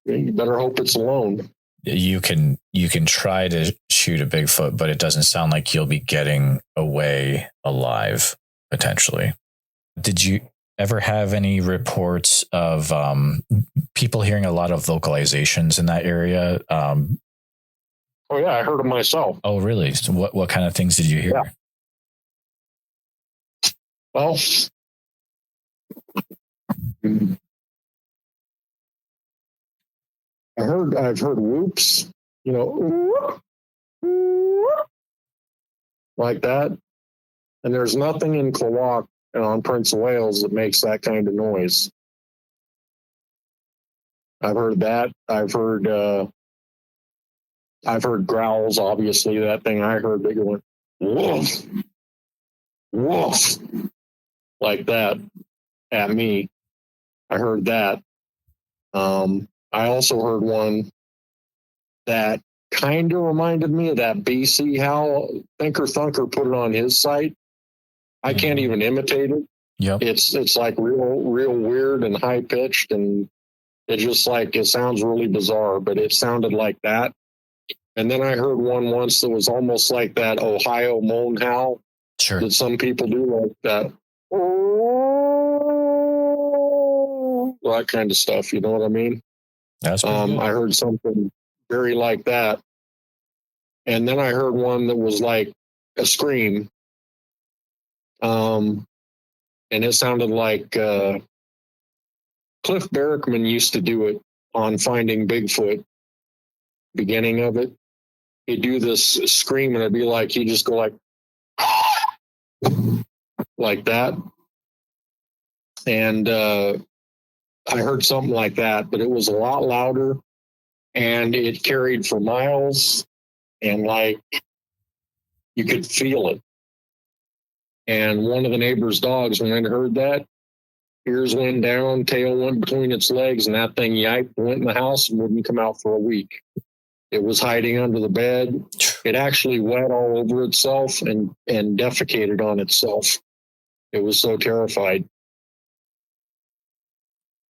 you better hope it's alone. You can try to shoot a Bigfoot, but it doesn't sound like you'll be getting away alive, potentially. Did you ever have any reports of people hearing a lot of vocalizations in that area? Oh, yeah, I heard them myself. Oh, really? So what kind of things did you hear? Yeah. Well, I've heard whoops, you know, like that. And there's nothing in Klowack and on Prince of Wales that makes that kind of noise. I've heard that. I've heard growls, obviously. That thing I heard, they going, woof, woof, like that at me. I heard that. I also heard one that kind of reminded me of that BC howl. Thinker Thunker put it on his site. I can't even imitate it. Yep. It's like real weird and high pitched, and it sounds really bizarre, but it sounded like that. And then I heard one once that was almost like that Ohio moan howl. Sure. That some people do, like that. That kind of stuff, you know what I mean? That's pretty good. I heard something very like that. And then I heard one that was like a scream. And it sounded like Cliff Barrickman used to do it on Finding Bigfoot. Beginning of it, he'd do this scream, and it'd be like he'd just go like that. And I heard something like that, but it was a lot louder, and it carried for miles, and like you could feel it. And one of the neighbor's dogs, when it heard that, ears went down, tail went between its legs, and that thing yiped, went in the house, and wouldn't come out for a week. It was hiding under the bed. It actually wet all over itself and defecated on itself. It was so terrified.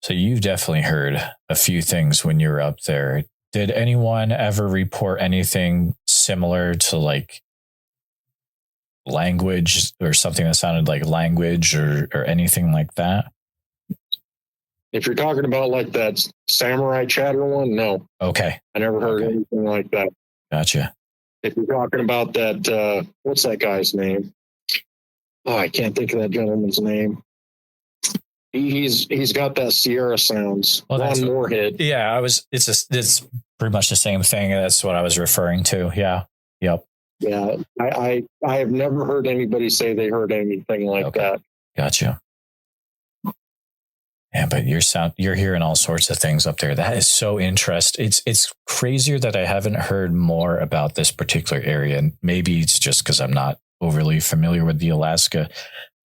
So you've definitely heard a few things when you were up there. Did anyone ever report anything similar to like language or something that sounded like language or anything like that? If you're talking about like that samurai chatter one, no. Okay. I never heard anything like that. Gotcha. If you're talking about that, what's that guy's name? Oh, I can't think of that gentleman's name. He's got that Sierra sounds. Well, Ron Moorhead. Yeah, it's pretty much the same thing. That's what I was referring to. Yeah. Yep. Yeah. I have never heard anybody say they heard anything like that. Gotcha. Yeah, but you're hearing all sorts of things up there. That is so interesting. It's crazier that I haven't heard more about this particular area. And maybe it's just because I'm not overly familiar with the Alaska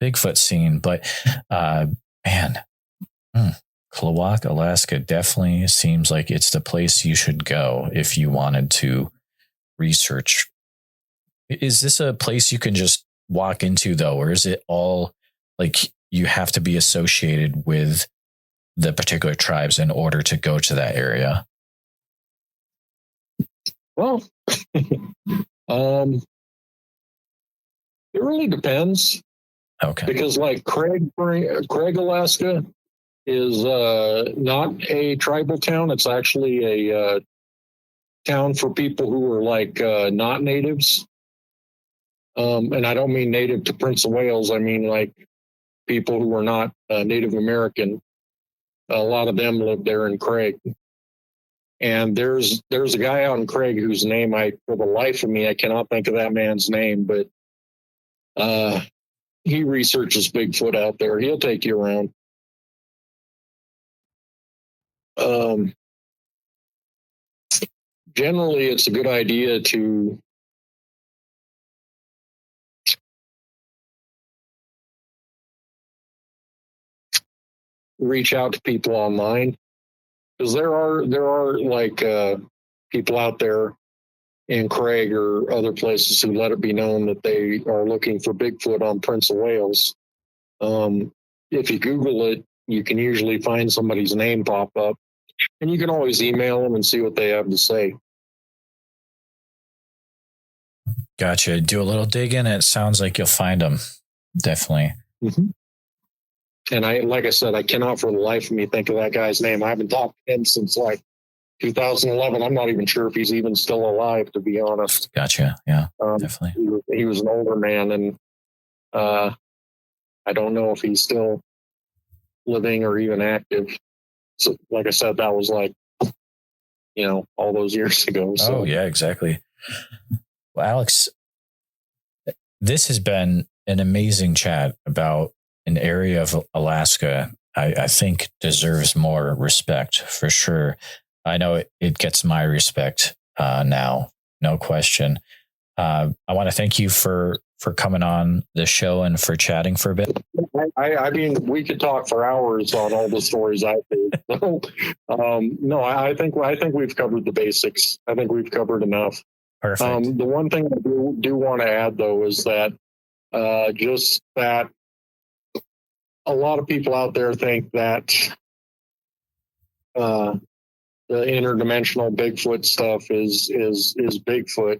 Bigfoot scene, but Klowack, Alaska definitely seems like it's the place you should go if you wanted to research. Is this a place you can just walk into though, or is it all like you have to be associated with the particular tribes in order to go to that area? Well, it really depends. Okay. Because like Craig, Alaska is not a tribal town. It's actually a town for people who are like not natives. And I don't mean native to Prince of Wales. I mean like people who are not Native American. A lot of them live there in Craig. And there's a guy out in Craig whose name for the life of me, I cannot think of that man's name, but he researches Bigfoot out there. He'll take you around. Generally, it's a good idea to reach out to people online, because there are like people out there in Craig or other places who let it be known that they are looking for Bigfoot on Prince of Wales. If you Google it, you can usually find somebody's name pop up, and you can always email them and see what they have to say. Gotcha. Do a little digging. It sounds like you'll find them. Definitely. Mm-hmm. And like I said, I cannot for the life of me think of that guy's name. I haven't talked to him since like 2011. I'm not even sure if he's even still alive, to be honest. Gotcha. Yeah, definitely. He was an older man, and I don't know if he's still living or even active. So, like I said, that was like, all those years ago. So. Oh, yeah, exactly. Well, Alex, this has been an amazing chat about an area of Alaska I think deserves more respect for sure. I know it gets my respect now, no question. I want to thank you for coming on the show and for chatting for a bit. I mean, we could talk for hours on all the stories I think. So, no, I think we've covered the basics. I think we've covered enough. Perfect. The one thing I do want to add, though, is that just that a lot of people out there think that the interdimensional Bigfoot stuff is Bigfoot.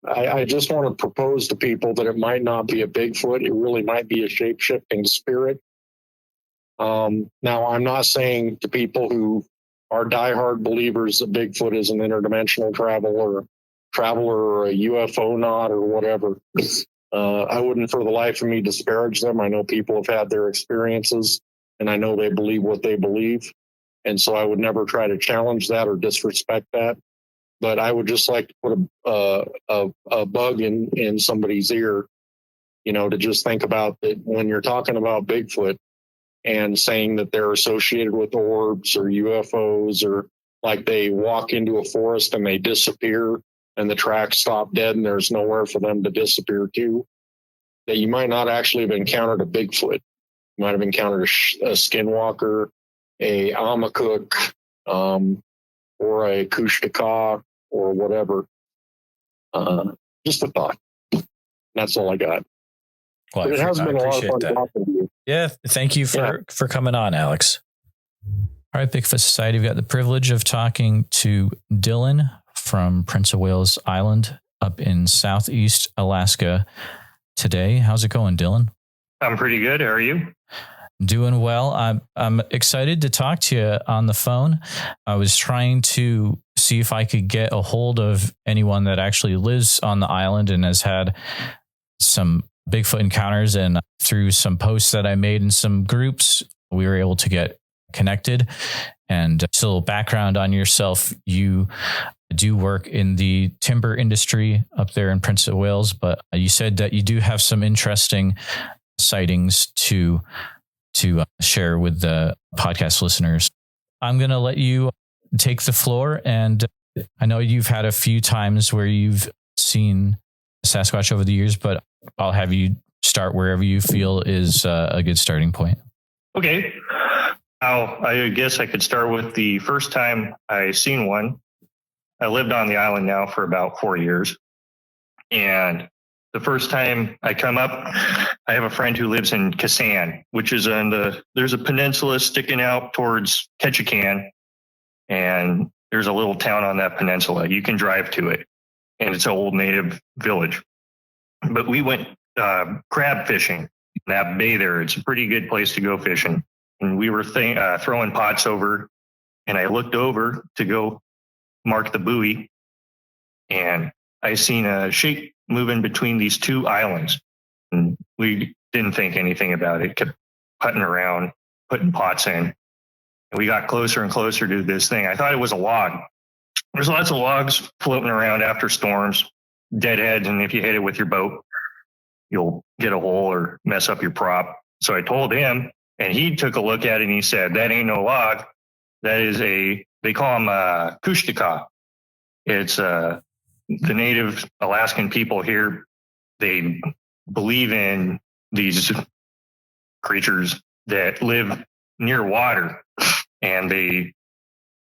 I just want to propose to people that it might not be a Bigfoot. It really might be a shape-shifting spirit. Now, I'm not saying to people who are diehard believers that Bigfoot is an interdimensional traveler or a UFO nod or whatever. I wouldn't for the life of me disparage them. I know people have had their experiences, and I know they believe what they believe. And so I would never try to challenge that or disrespect that. But I would just like to put a bug in somebody's ear, to just think about that when you're talking about Bigfoot and saying that they're associated with orbs or UFOs, or like they walk into a forest and they disappear and the tracks stop dead and there's nowhere for them to disappear to, that you might not actually have encountered a Bigfoot. You might have encountered a skinwalker, a Amakuk, or a Kushtaka, or whatever. Just a thought. That's all I got. Well, but it has been a lot of fun talking to you. Yeah, thank you for coming on, Alex. All right, Bigfoot Society, we've got the privilege of talking to Dylan from Prince of Wales Island up in southeast Alaska today. How's it going, Dylan? I'm pretty good. How are you? Doing well. I'm excited to talk to you on the phone. I was trying to see if I could get a hold of anyone that actually lives on the island and has had some Bigfoot encounters, and through some posts that I made in some groups, we were able to get connected. And just a little background on yourself. You do work in the timber industry up there in Prince of Wales, but you said that you do have some interesting sightings to share with the podcast listeners. I'm going to let you take the floor. And I know you've had a few times where you've seen Sasquatch over the years, but I'll have you start wherever you feel is a good starting point. Okay. I guess I could start with the first time I seen one. I lived on the island now for about 4 years. And the first time I come up, I have a friend who lives in Kasan, which is there's a peninsula sticking out towards Ketchikan. And there's a little town on that peninsula. You can drive to it. And it's an old native village. But we went crab fishing in that bay there. It's a pretty good place to go fishing. And we were throwing pots over. And I looked over to go mark the buoy. And I seen a shape moving between these two islands. And we didn't think anything about it. Kept putting around, putting pots in. And we got closer and closer to this thing. I thought it was a log. There's lots of logs floating around after storms, deadheads. And if you hit it with your boat, you'll get a hole or mess up your prop. So I told him, and he took a look at it and he said, that ain't no log. That is they call them kushtaka. It's the native Alaskan people here, they believe in these creatures that live near water, and they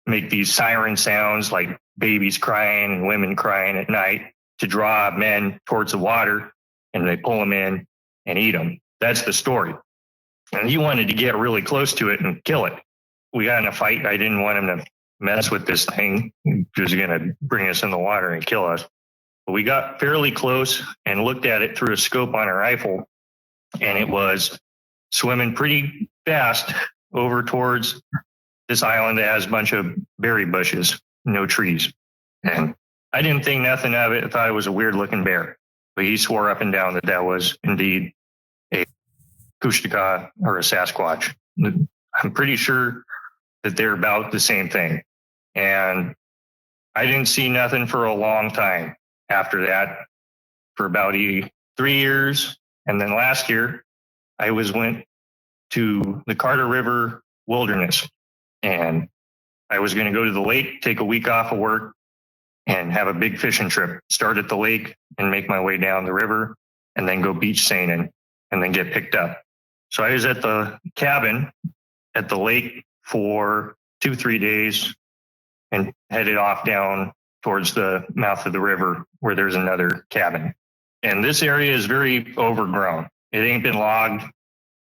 make these siren sounds like babies crying and women crying at night to draw men towards the water, and they pull them in and eat them. That's the story. And he wanted to get really close to it and kill it. We got in a fight. I didn't want him to mess with this thing. It was going to bring us in the water and kill us. But we got fairly close and looked at it through a scope on a rifle, and it was swimming pretty fast over towards this island that has a bunch of berry bushes, no trees. And I didn't think nothing of it. I thought it was a weird looking bear, but he swore up and down that that was indeed a kushtaka or a Sasquatch. I'm pretty sure that they're about the same thing. And I didn't see nothing for a long time after that, for about 3 years. And then last year, I went to the Carter River Wilderness, and I was going to go to the lake, take a week off of work, and have a big fishing trip. Start at the lake and make my way down the river, and then go beach seining, and then get picked up. So I was at the cabin at the lake for 2-3 days and headed off down towards the mouth of the river where there's another cabin. And this area is very overgrown. It ain't been logged,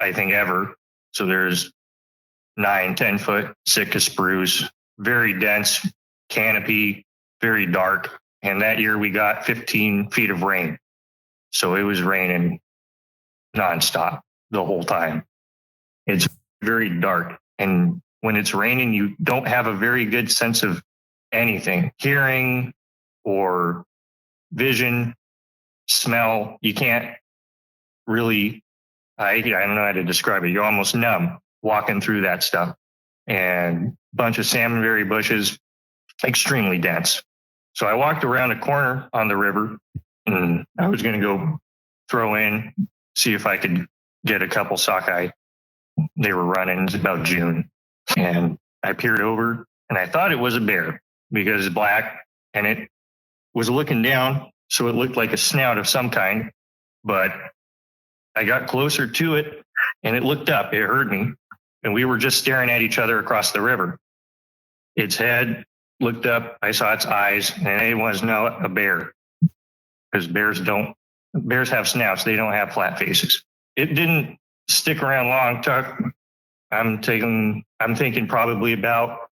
I think, ever. So there's 9-10 foot Sitka spruce, very dense canopy, very dark. And that year we got 15 feet of rain. So it was raining nonstop the whole time. It's very dark. And when it's raining, you don't have a very good sense of anything, hearing or vision, smell. You can't really, I don't know how to describe it. You're almost numb walking through that stuff. And a bunch of salmonberry bushes, extremely dense. So I walked around a corner on the river, and I was going to go throw in, see if I could get a couple sockeye. They were running. It's about June. And I peered over, and I thought it was a bear because it's black, and it was looking down. So it looked like a snout of some kind. But I got closer to it, and it looked up. It heard me. And we were just staring at each other across the river. Its head looked up, I saw its eyes, and it was not a bear. Because bears have snouts, they don't have flat faces. It didn't stick around long, Chuck. I'm thinking probably about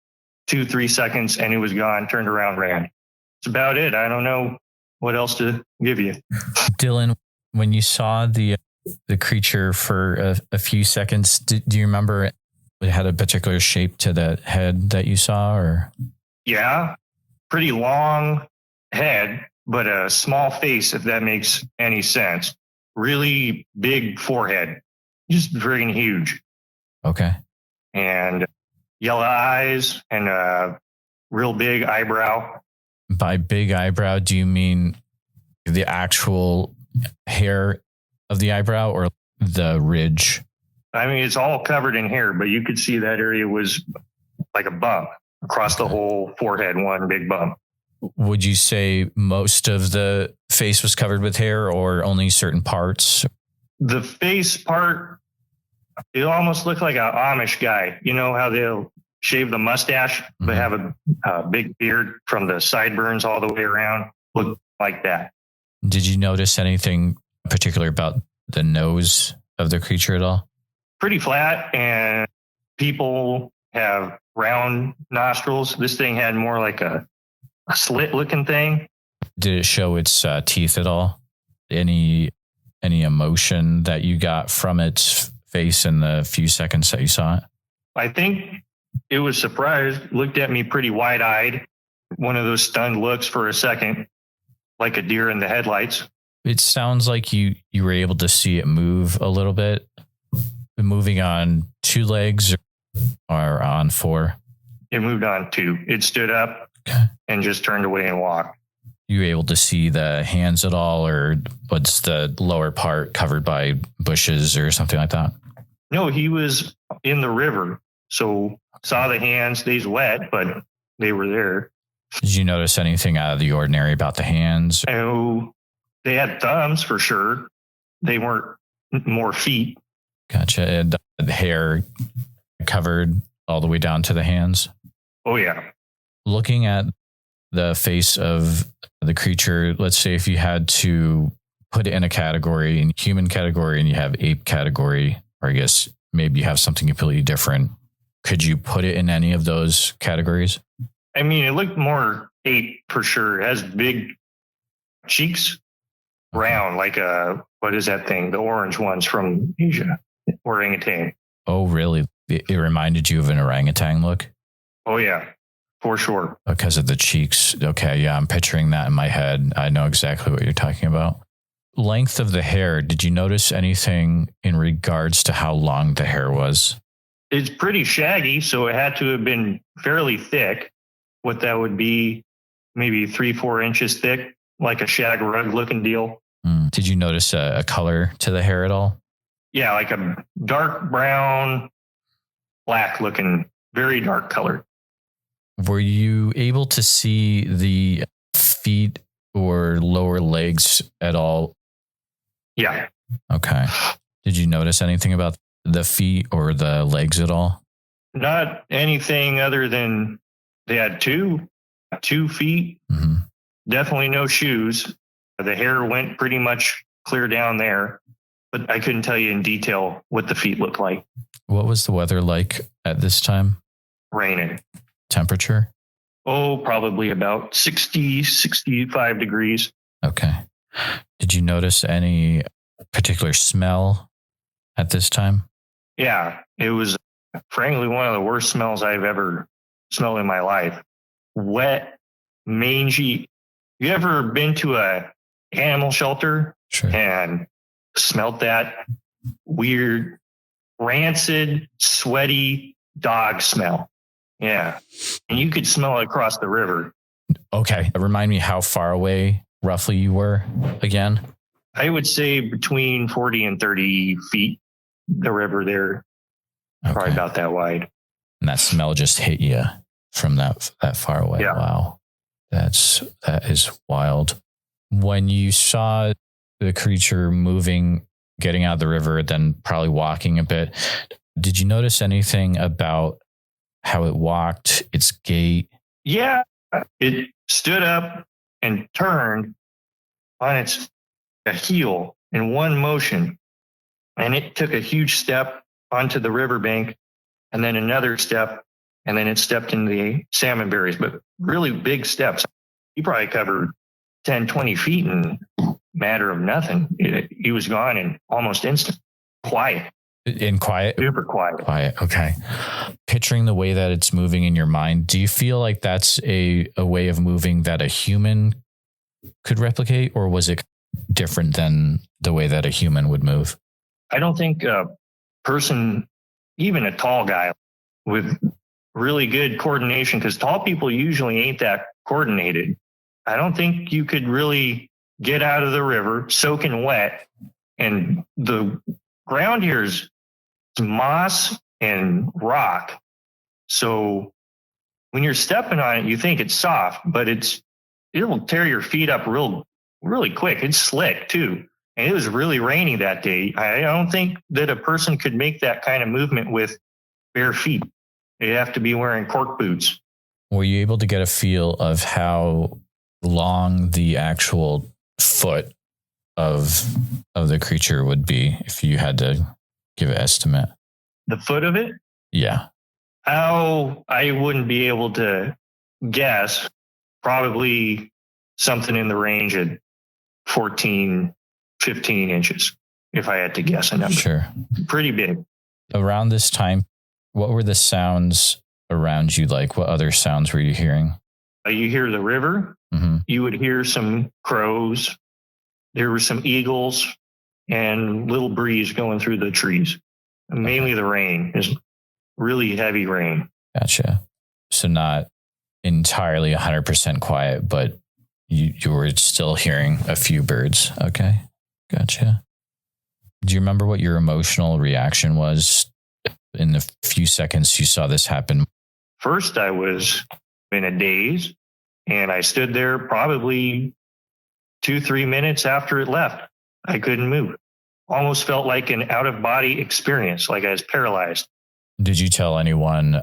2-3 seconds, and it was gone, turned around, ran. That's about it. I don't know what else to give you. Dylan, when you saw the creature for a few seconds, do you remember it had a particular shape to the head that you saw? Or yeah, pretty long head, but a small face, if that makes any sense. Really big forehead, just friggin' huge. Okay. And yellow eyes and a real big eyebrow. By big eyebrow, do you mean the actual hair of the eyebrow or the ridge? I mean, it's all covered in hair, but you could see that area was like a bump across the whole forehead, one big bump. Would you say most of the face was covered with hair or only certain parts? The face part, it almost looked like an Amish guy. You know how they'll shave the mustache, but have a big beard from the sideburns all the way around? Looked like that. Did you notice anything particular about the nose of the creature at all? Pretty flat, and people have round nostrils. This thing had more like a slit looking thing. Did it show its teeth at all? Any emotion that you got from its face in the few seconds that you saw it? I think it was surprised, looked at me pretty wide eyed. One of those stunned looks for a second, like a deer in the headlights. It sounds like you were able to see it move a little bit, moving on 2 legs or on 4. It moved on 2. It stood up and just turned away and walked. You were able to see the hands at all, or what's the lower part covered by bushes or something like that? No, he was in the river. So saw the hands. They's wet, but they were there. Did you notice anything out of the ordinary about the hands? Oh, they had thumbs for sure. They weren't more feet. Gotcha. And the hair covered all the way down to the hands? Oh, yeah. Looking at the face of the creature, let's say if you had to put it in a category, in human category, and you have ape category, or I guess maybe you have something completely different, could you put it in any of those categories? I mean, it looked more ape for sure. It has big cheeks, round, like what is that thing? The orange ones from Asia, orangutan. Oh, really? It reminded you of an orangutan look? Oh, yeah, for sure. Because of the cheeks. Okay, yeah, I'm picturing that in my head. I know exactly what you're talking about. Length of the hair. Did you notice anything in regards to how long the hair was? It's pretty shaggy, so it had to have been fairly thick. What that would be, maybe 3-4 inches thick, like a shag rug looking deal. Did you notice a color to the hair at all? Yeah, like a dark brown, black looking, very dark color. Were you able to see the feet or lower legs at all? Yeah. Okay. Did you notice anything about the feet or the legs at all? Not anything other than they had two feet. Mm-hmm. Definitely no shoes. The hair went pretty much clear down there, but I couldn't tell you in detail what the feet looked like. What was the weather like at this time? Raining. Temperature? Oh, probably about 60, 65 degrees. Okay. Did you notice any particular smell at this time? Yeah, it was frankly one of the worst smells I've ever smelled in my life. Wet, mangy. You ever been to a animal shelter? Sure. And smelled that weird, rancid, sweaty dog smell? Yeah. And you could smell it across the river. Okay. Remind me how far away roughly you were again? I would say between 40 and 30 feet, the river there. Okay. Probably about that wide. And that smell just hit you from that far away. Yeah. Wow. That is wild. When you saw the creature moving, getting out of the river, then probably walking a bit, did you notice anything about how it walked, its gait? Yeah, It stood up and turned on its heel in one motion. And it took a huge step onto the riverbank and then another step. And then it stepped into the salmon berries, but really big steps. He probably covered 10, 20 feet in a matter of nothing. He was gone in almost instant. Quiet. In quiet? Super quiet. Quiet. Okay. Picturing the way that it's moving in your mind, do you feel like that's a way of moving that a human could replicate, or was it different than the way that a human would move? I don't think a person, even a tall guy with really good coordination, because tall people usually ain't that coordinated. I don't think you could really get out of the river soaking wet. And the ground here is moss and rock. So when you're stepping on it, you think it's soft, but it'll tear your feet up really quick. It's slick too. And it was really rainy that day. I don't think that a person could make that kind of movement with bare feet. They'd have to be wearing cork boots. Were you able to get a feel of how long the actual foot of the creature would be if you had to give an estimate? The foot of it? Yeah. Oh, I wouldn't be able to guess. Probably something in the range of 14, 15 inches, if I had to guess a number. Sure. Pretty big. Around this time, what were the sounds around you like? What other sounds were you hearing? You hear the river. Mm-hmm. You would hear some crows. There were some eagles and little breeze going through the trees. Mainly the rain is really heavy rain. Gotcha. So not entirely 100% quiet, but you were still hearing a few birds. Okay. Gotcha. Do you remember what your emotional reaction was in the few seconds you saw this happen? First, I was in a daze, and I stood there probably 2-3 minutes after it left. I couldn't move. Almost felt like an out-of-body experience, like I was paralyzed. Did you tell anyone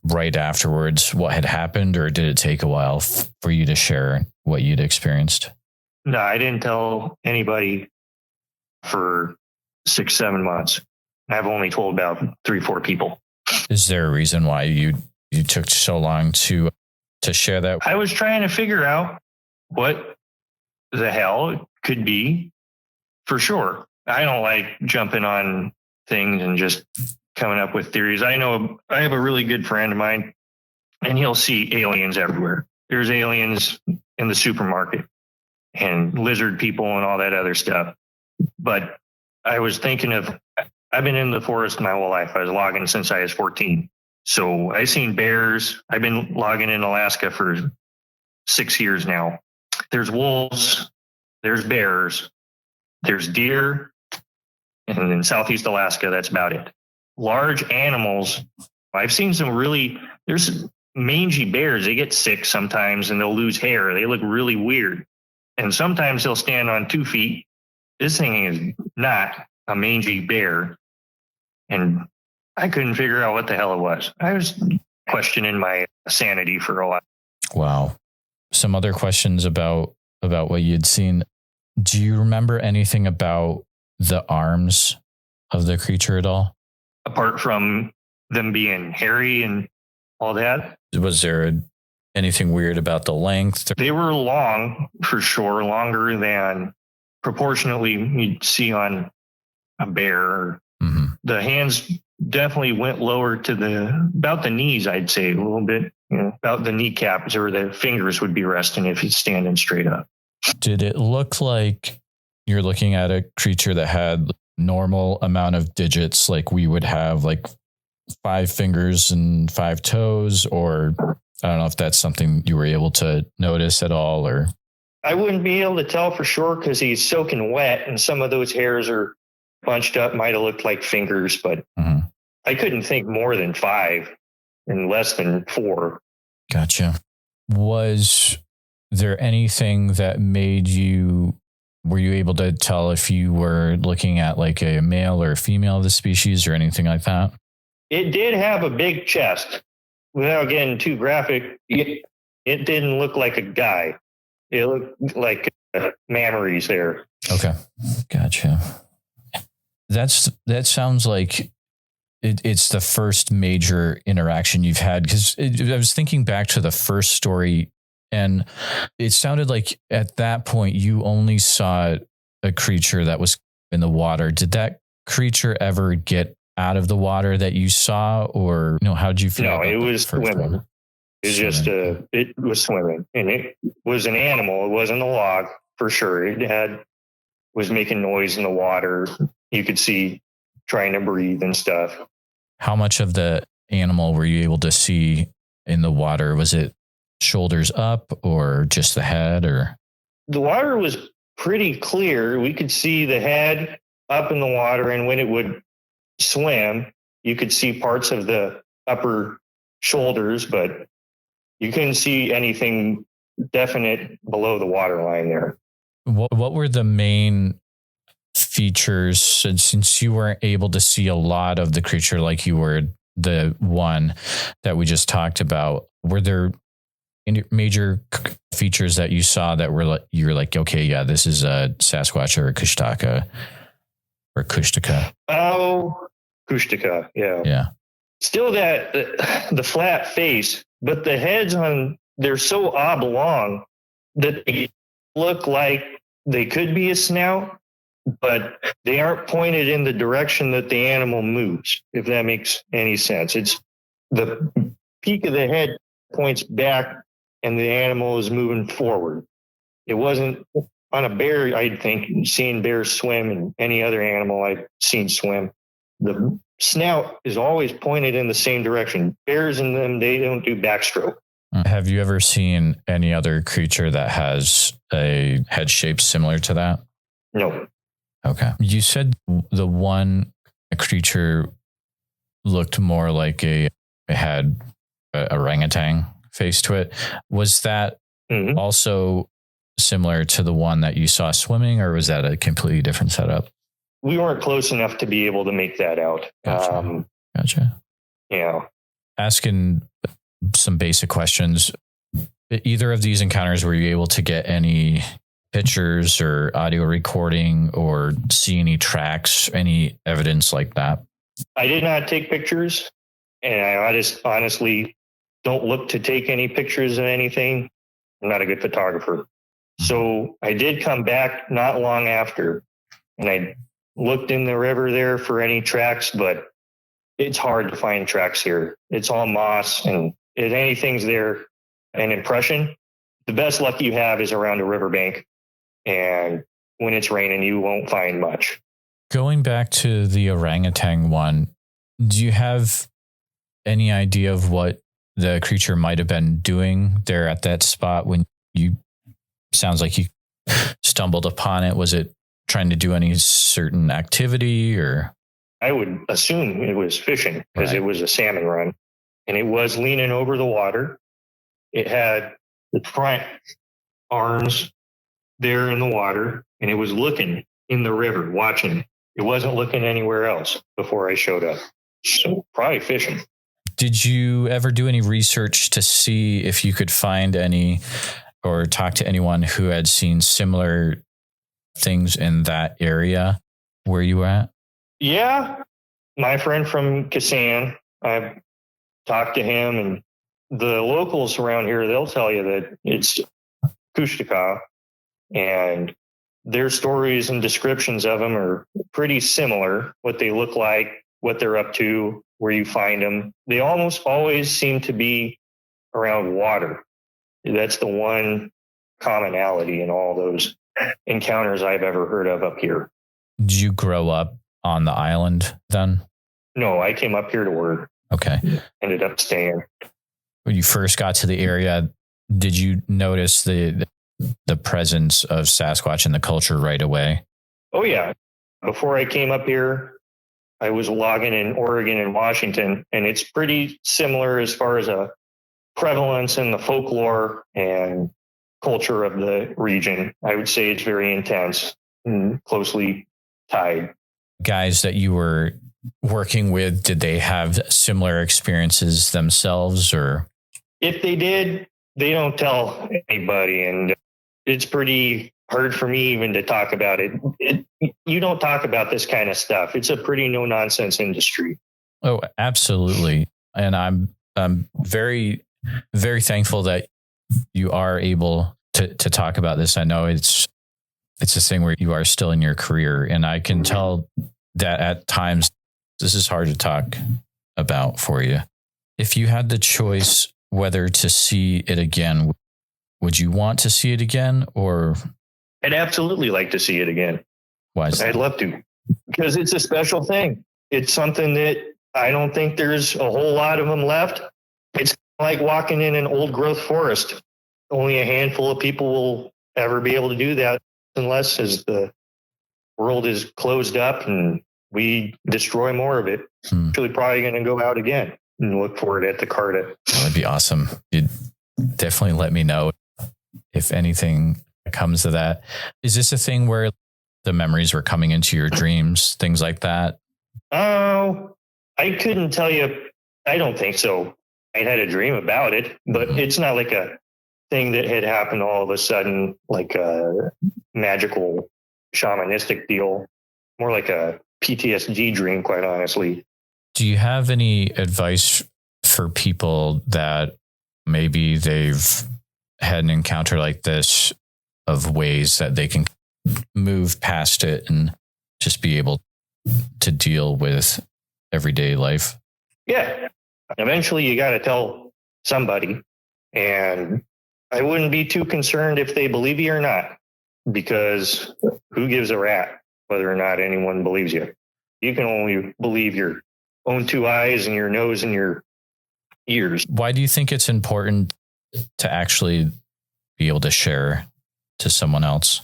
right afterwards what had happened, or did it take a while for you to share what you'd experienced? No, I didn't tell anybody for 6-7 months. I've only told about 3-4 people. Is there a reason why you took so long to share that? I was trying to figure out what the hell it could be, for sure. I don't like jumping on things and just coming up with theories. I know I have a really good friend of mine, and he'll see aliens everywhere. There's aliens in the supermarket and lizard people and all that other stuff. But I was thinking I've been in the forest my whole life. I was logging since I was 14. So I've seen bears. I've been logging in Alaska for 6 years now. There's wolves, there's bears, there's deer, and in Southeast Alaska, that's about it. Large animals. I've seen there's mangy bears. They get sick sometimes and they'll lose hair. They look really weird. And sometimes they'll stand on 2 feet. This thing is not a mangy bear. And I couldn't figure out what the hell it was. I was questioning my sanity for a while. Wow. Some other questions about what you'd seen. Do you remember anything about the arms of the creature at all? Apart from them being hairy and all that. Was there anything weird about the length? They were long, for sure, longer than proportionately you'd see on a bear. Mm-hmm. The hands definitely went lower to about the knees, I'd say, a little bit, about the kneecaps, or the fingers would be resting if it's standing straight up. Did it look like you're looking at a creature that had normal amount of digits, like we would have, like 5 fingers and 5 toes? Or I don't know if that's something you were able to notice at all, or... I wouldn't be able to tell for sure because he's soaking wet and some of those hairs are bunched up, might have looked like fingers, but mm-hmm. I couldn't think more than 5 and less than 4. Gotcha. Was there anything that were you able to tell if you were looking at like a male or a female of the species or anything like that? It did have a big chest. Without getting too graphic, It didn't look like a guy. It looked like mammaries there. Okay. Gotcha. That sounds like it's the first major interaction you've had, because I was thinking back to the first story, and it sounded like at that point you only saw a creature that was in the water. Did that creature ever get out of the water that you saw, or how did you feel? No, it was swimming. It was just it was swimming, and it was an animal. It wasn't a log for sure. It was making noise in the water. You could see trying to breathe and stuff. How much of the animal were you able to see in the water? Was it shoulders up or just the head? Or the water was pretty clear. We could see the head up in the water, and when it would swim, you could see parts of the upper shoulders, but you couldn't see anything definite below the water line there. What were the main features, since you weren't able to see a lot of the creature like you were the one that we just talked about? Were there any major features that you saw that you were like, okay, yeah, this is a Sasquatch or a Kushtaka or Kushtaka? Oh, Kushtaka, yeah. Yeah. Still the flat face, but the heads they're so oblong that they look like they could be a snout, but they aren't pointed in the direction that the animal moves, if that makes any sense. It's the peak of the head points back and the animal is moving forward. It wasn't on a bear, I think, seeing bears swim and any other animal I've seen swim. The snout is always pointed in the same direction. Bears and them, they don't do backstroke. Have you ever seen any other creature that has a head shape similar to that? No. Okay. You said the one creature looked more like it had a orangutan face to it. Was that also similar to the one that you saw swimming, or was that a completely different setup? We weren't close enough to be able to make that out. Gotcha. Yeah. Asking some basic questions. Either of these encounters, were you able to get any pictures or audio recording or see any tracks, any evidence like that? I did not take pictures, and I honestly don't look to take any pictures of anything. I'm not a good photographer. So I did come back not long after, and I looked in the river there for any tracks, but it's hard to find tracks here. It's all moss, and if anything's there, an impression, the best luck you have is around a riverbank. And when it's raining, you won't find much. Going back to the orangutan one, do you have any idea of what the creature might have been doing there at that spot when sounds like you stumbled upon it? Was it trying to do any certain activity, or? I would assume it was fishing, because It was a salmon run, and it was leaning over the water. It had the front arms there in the water, and it was looking in the river, watching. It wasn't looking anywhere else before I showed up. So probably fishing. Did you ever do any research to see if you could find any or talk to anyone who had seen similar things in that area where you were at? Yeah. My friend from Kasan, I've talked to him, and the locals around here, they'll tell you that it's Kushtaka, and their stories and descriptions of them are pretty similar. What they look like, what they're up to, where you find them. They almost always seem to be around water. That's the one commonality in all those encounters I've ever heard of up here. Did you grow up on the island then? No, I came up here to work. Okay. Ended up staying. When you first got to the area, did you notice the presence of Sasquatch in the culture right away? Oh, yeah. Before I came up here, I was logging in Oregon and Washington, and it's pretty similar as far as a prevalence in the folklore and culture of the region. I would say it's very intense and closely tied. Guys that you were working with, did they have similar experiences themselves, or? If they did, they don't tell anybody, and it's pretty hard for me even to talk about it. You don't talk about this kind of stuff. It's a pretty no nonsense industry. Oh, absolutely. And I'm very, very thankful that you are able to talk about this. I know it's a thing where you are still in your career, and I can tell that at times this is hard to talk about for you. If you had the choice whether to see it again, would you want to see it again, or? I'd absolutely like to see it again. Why is that? I'd love to, because it's a special thing. It's something that I don't think there's a whole lot of them left. It's like walking in an old growth forest. Only a handful of people will ever be able to do that, unless as the world is closed up and we destroy more of it. Actually, probably going to go out again and look for it at the Carta. That would be awesome. You'd definitely let me know if anything comes to that. Is this a thing where the memories were coming into your dreams, things like that? Oh, I couldn't tell you. I don't think so. I had a dream about it, but it's not like a thing that had happened all of a sudden, like a magical shamanistic deal. More like a PTSD dream, quite honestly. Do you have any advice for people that maybe they've had an encounter like this, of ways that they can move past it and just be able to deal with everyday life? Yeah. Eventually you got to tell somebody, and I wouldn't be too concerned if they believe you or not, because who gives a rat whether or not anyone believes you? You can only believe your own two eyes and your nose and your ears. Why do you think it's important to actually be able to share to someone else?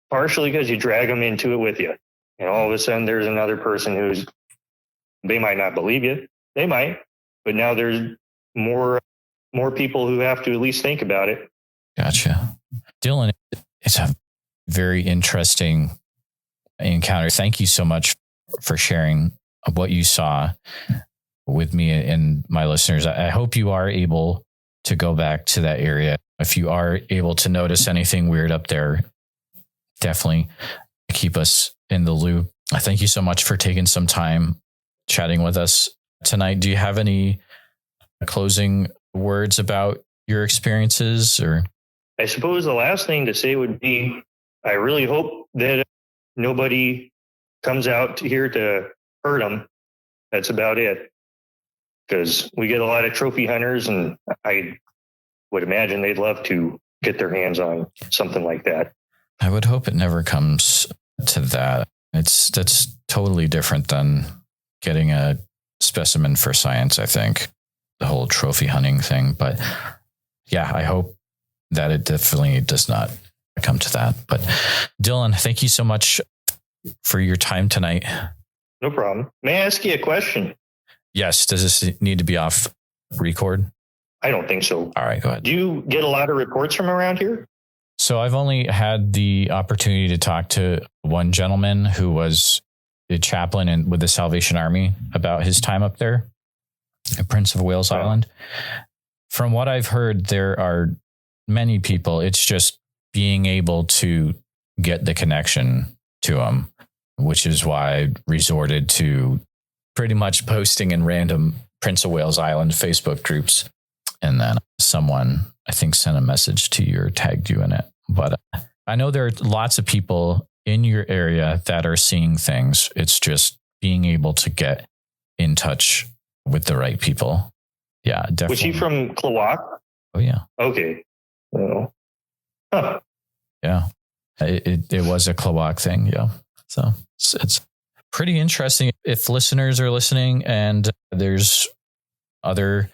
Partially because you drag them into it with you. And all of a sudden there's another person they might not believe you. They might, but now there's more people who have to at least think about it. Gotcha. Dylan, it's a very interesting encounter. Thank you so much for sharing what you saw with me and my listeners. I hope you are able to go back to that area. If you are able to notice anything weird up there, definitely keep us in the loop. I thank you so much for taking some time chatting with us tonight. Do you have any closing words about your experiences? Or I suppose the last thing to say would be, I really hope that nobody comes out here to hurt them. That's about it. Because we get a lot of trophy hunters, and I would imagine they'd love to get their hands on something like that. I would hope it never comes to that. That's totally different than getting a specimen for science, I think, the whole trophy hunting thing. But yeah, I hope that it definitely does not come to that. But Dylan, thank you so much for your time tonight. No problem. May I ask you a question? Yes. Does this need to be off record? I don't think so. All right, go ahead. Do you get a lot of reports from around here? So I've only had the opportunity to talk to one gentleman who was a chaplain with the Salvation Army about his time up there at Prince of Wales Island. From what I've heard, there are many people. It's just being able to get the connection to them, which is why I resorted to pretty much posting in random Prince of Wales Island Facebook groups. And then someone, I think, sent a message to you or tagged you in it. But I know there are lots of people in your area that are seeing things. It's just being able to get in touch with the right people. Yeah, definitely. Was he from Klowack? Oh, yeah. Okay. Well, huh. Yeah. It was a Klowack thing. Yeah. So it's pretty interesting. If listeners are listening and there's other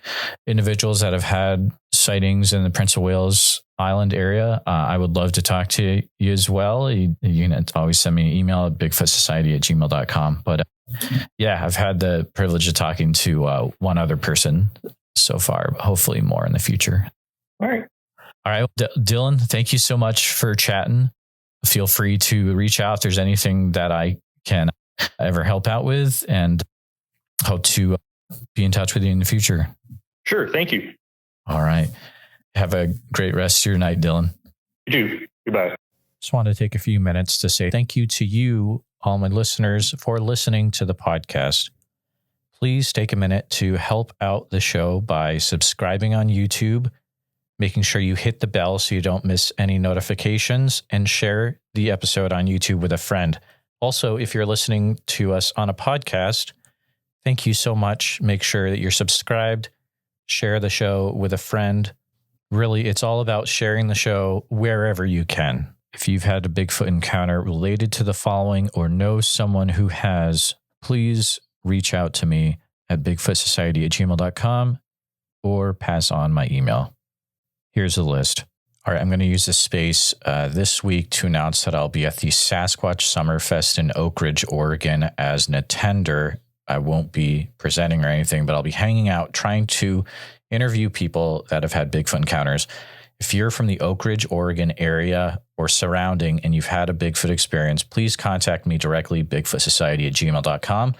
individuals that have had sightings in the Prince of Wales Island area, I would love to talk to you as well. You can always send me an email at bigfootsociety@gmail.com. But yeah, I've had the privilege of talking to one other person so far, but hopefully more in the future. All right. All right. Dylan, thank you so much for chatting. Feel free to reach out if there's anything that I can ever help out with, and hope to be in touch with you in the future. Sure. Thank you. All right. Have a great rest of your night, Dylan. You too. Goodbye. Just want to take a few minutes to say thank you to you, all my listeners, for listening to the podcast. Please take a minute to help out the show by subscribing on YouTube, making sure you hit the bell so you don't miss any notifications, and share the episode on YouTube with a friend. Also, if you're listening to us on a podcast, thank you so much. Make sure that you're subscribed, share the show with a friend. Really, it's all about sharing the show wherever you can. If you've had a Bigfoot encounter related to the following or know someone who has, please reach out to me at bigfootsociety@gmail.com or pass on my email. Here's a list. All right, I'm going to use this space this week to announce that I'll be at the Sasquatch Summerfest in Oak Ridge, Oregon as an attender. I won't be presenting or anything, but I'll be hanging out, trying to interview people that have had Bigfoot encounters. If you're from the Oak Ridge, Oregon area or surrounding and you've had a Bigfoot experience, please contact me directly, bigfootsociety@gmail.com.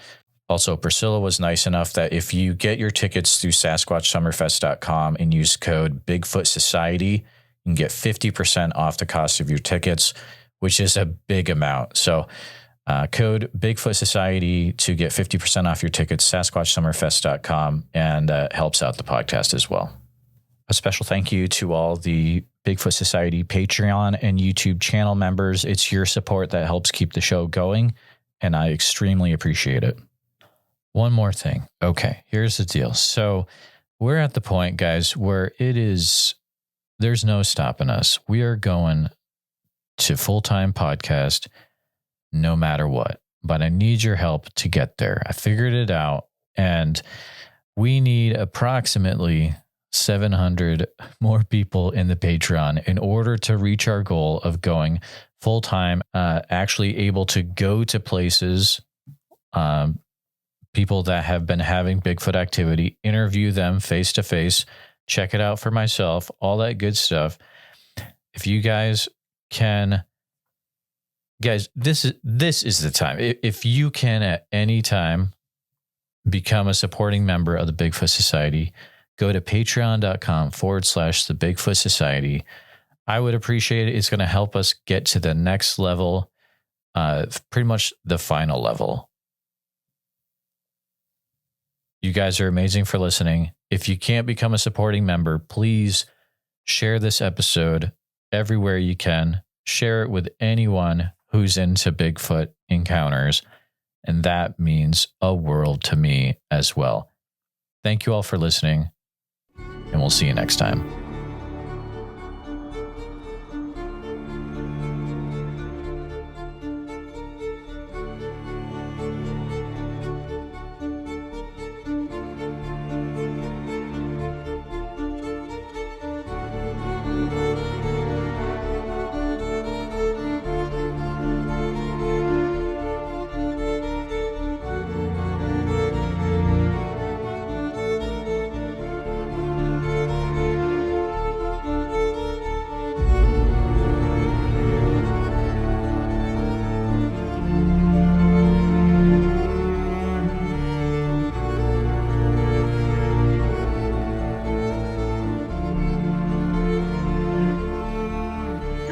Also, Priscilla was nice enough that if you get your tickets through SasquatchSummerfest.com and use code Bigfoot Society, you can get 50% off the cost of your tickets, which is a big amount. So code Bigfoot Society to get 50% off your tickets, SasquatchSummerfest.com, and helps out the podcast as well. A special thank you to all the Bigfoot Society Patreon and YouTube channel members. It's your support that helps keep the show going, and I extremely appreciate it. One more thing. Okay, here's the deal. So we're at the point, guys, where there's no stopping us. We are going to full-time podcast no matter what, but I need your help to get there. I figured it out, and we need approximately 700 more people in the Patreon in order to reach our goal of going full-time, actually able to go to places, people that have been having Bigfoot activity, interview them face-to-face, check it out for myself, all that good stuff. If you guys can, guys, this is the time. If you can at any time become a supporting member of the Bigfoot Society, go to patreon.com/the Bigfoot Society. I would appreciate it. It's going to help us get to the next level, pretty much the final level. You guys are amazing for listening. If you can't become a supporting member, please share this episode everywhere you can. Share it with anyone who's into Bigfoot encounters, and that means a world to me as well. Thank you all for listening, and we'll see you next time.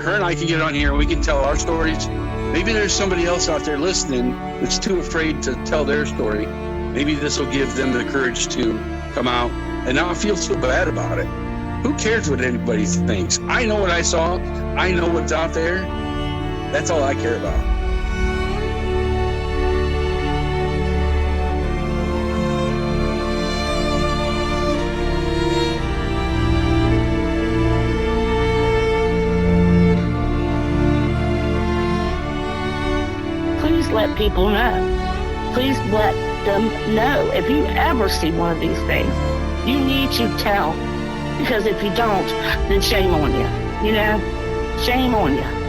Her and I can get on here and we can tell our stories. Maybe there's somebody else out there listening that's too afraid to tell their story. Maybe this will give them the courage to come out and not feel so bad about it. Who cares what anybody thinks? I know what I saw. I know what's out there. That's all I care about. Let people know. Please let them know. If you ever see one of these things, you need to tell. Because if you don't, then shame on you. You know? Shame on you.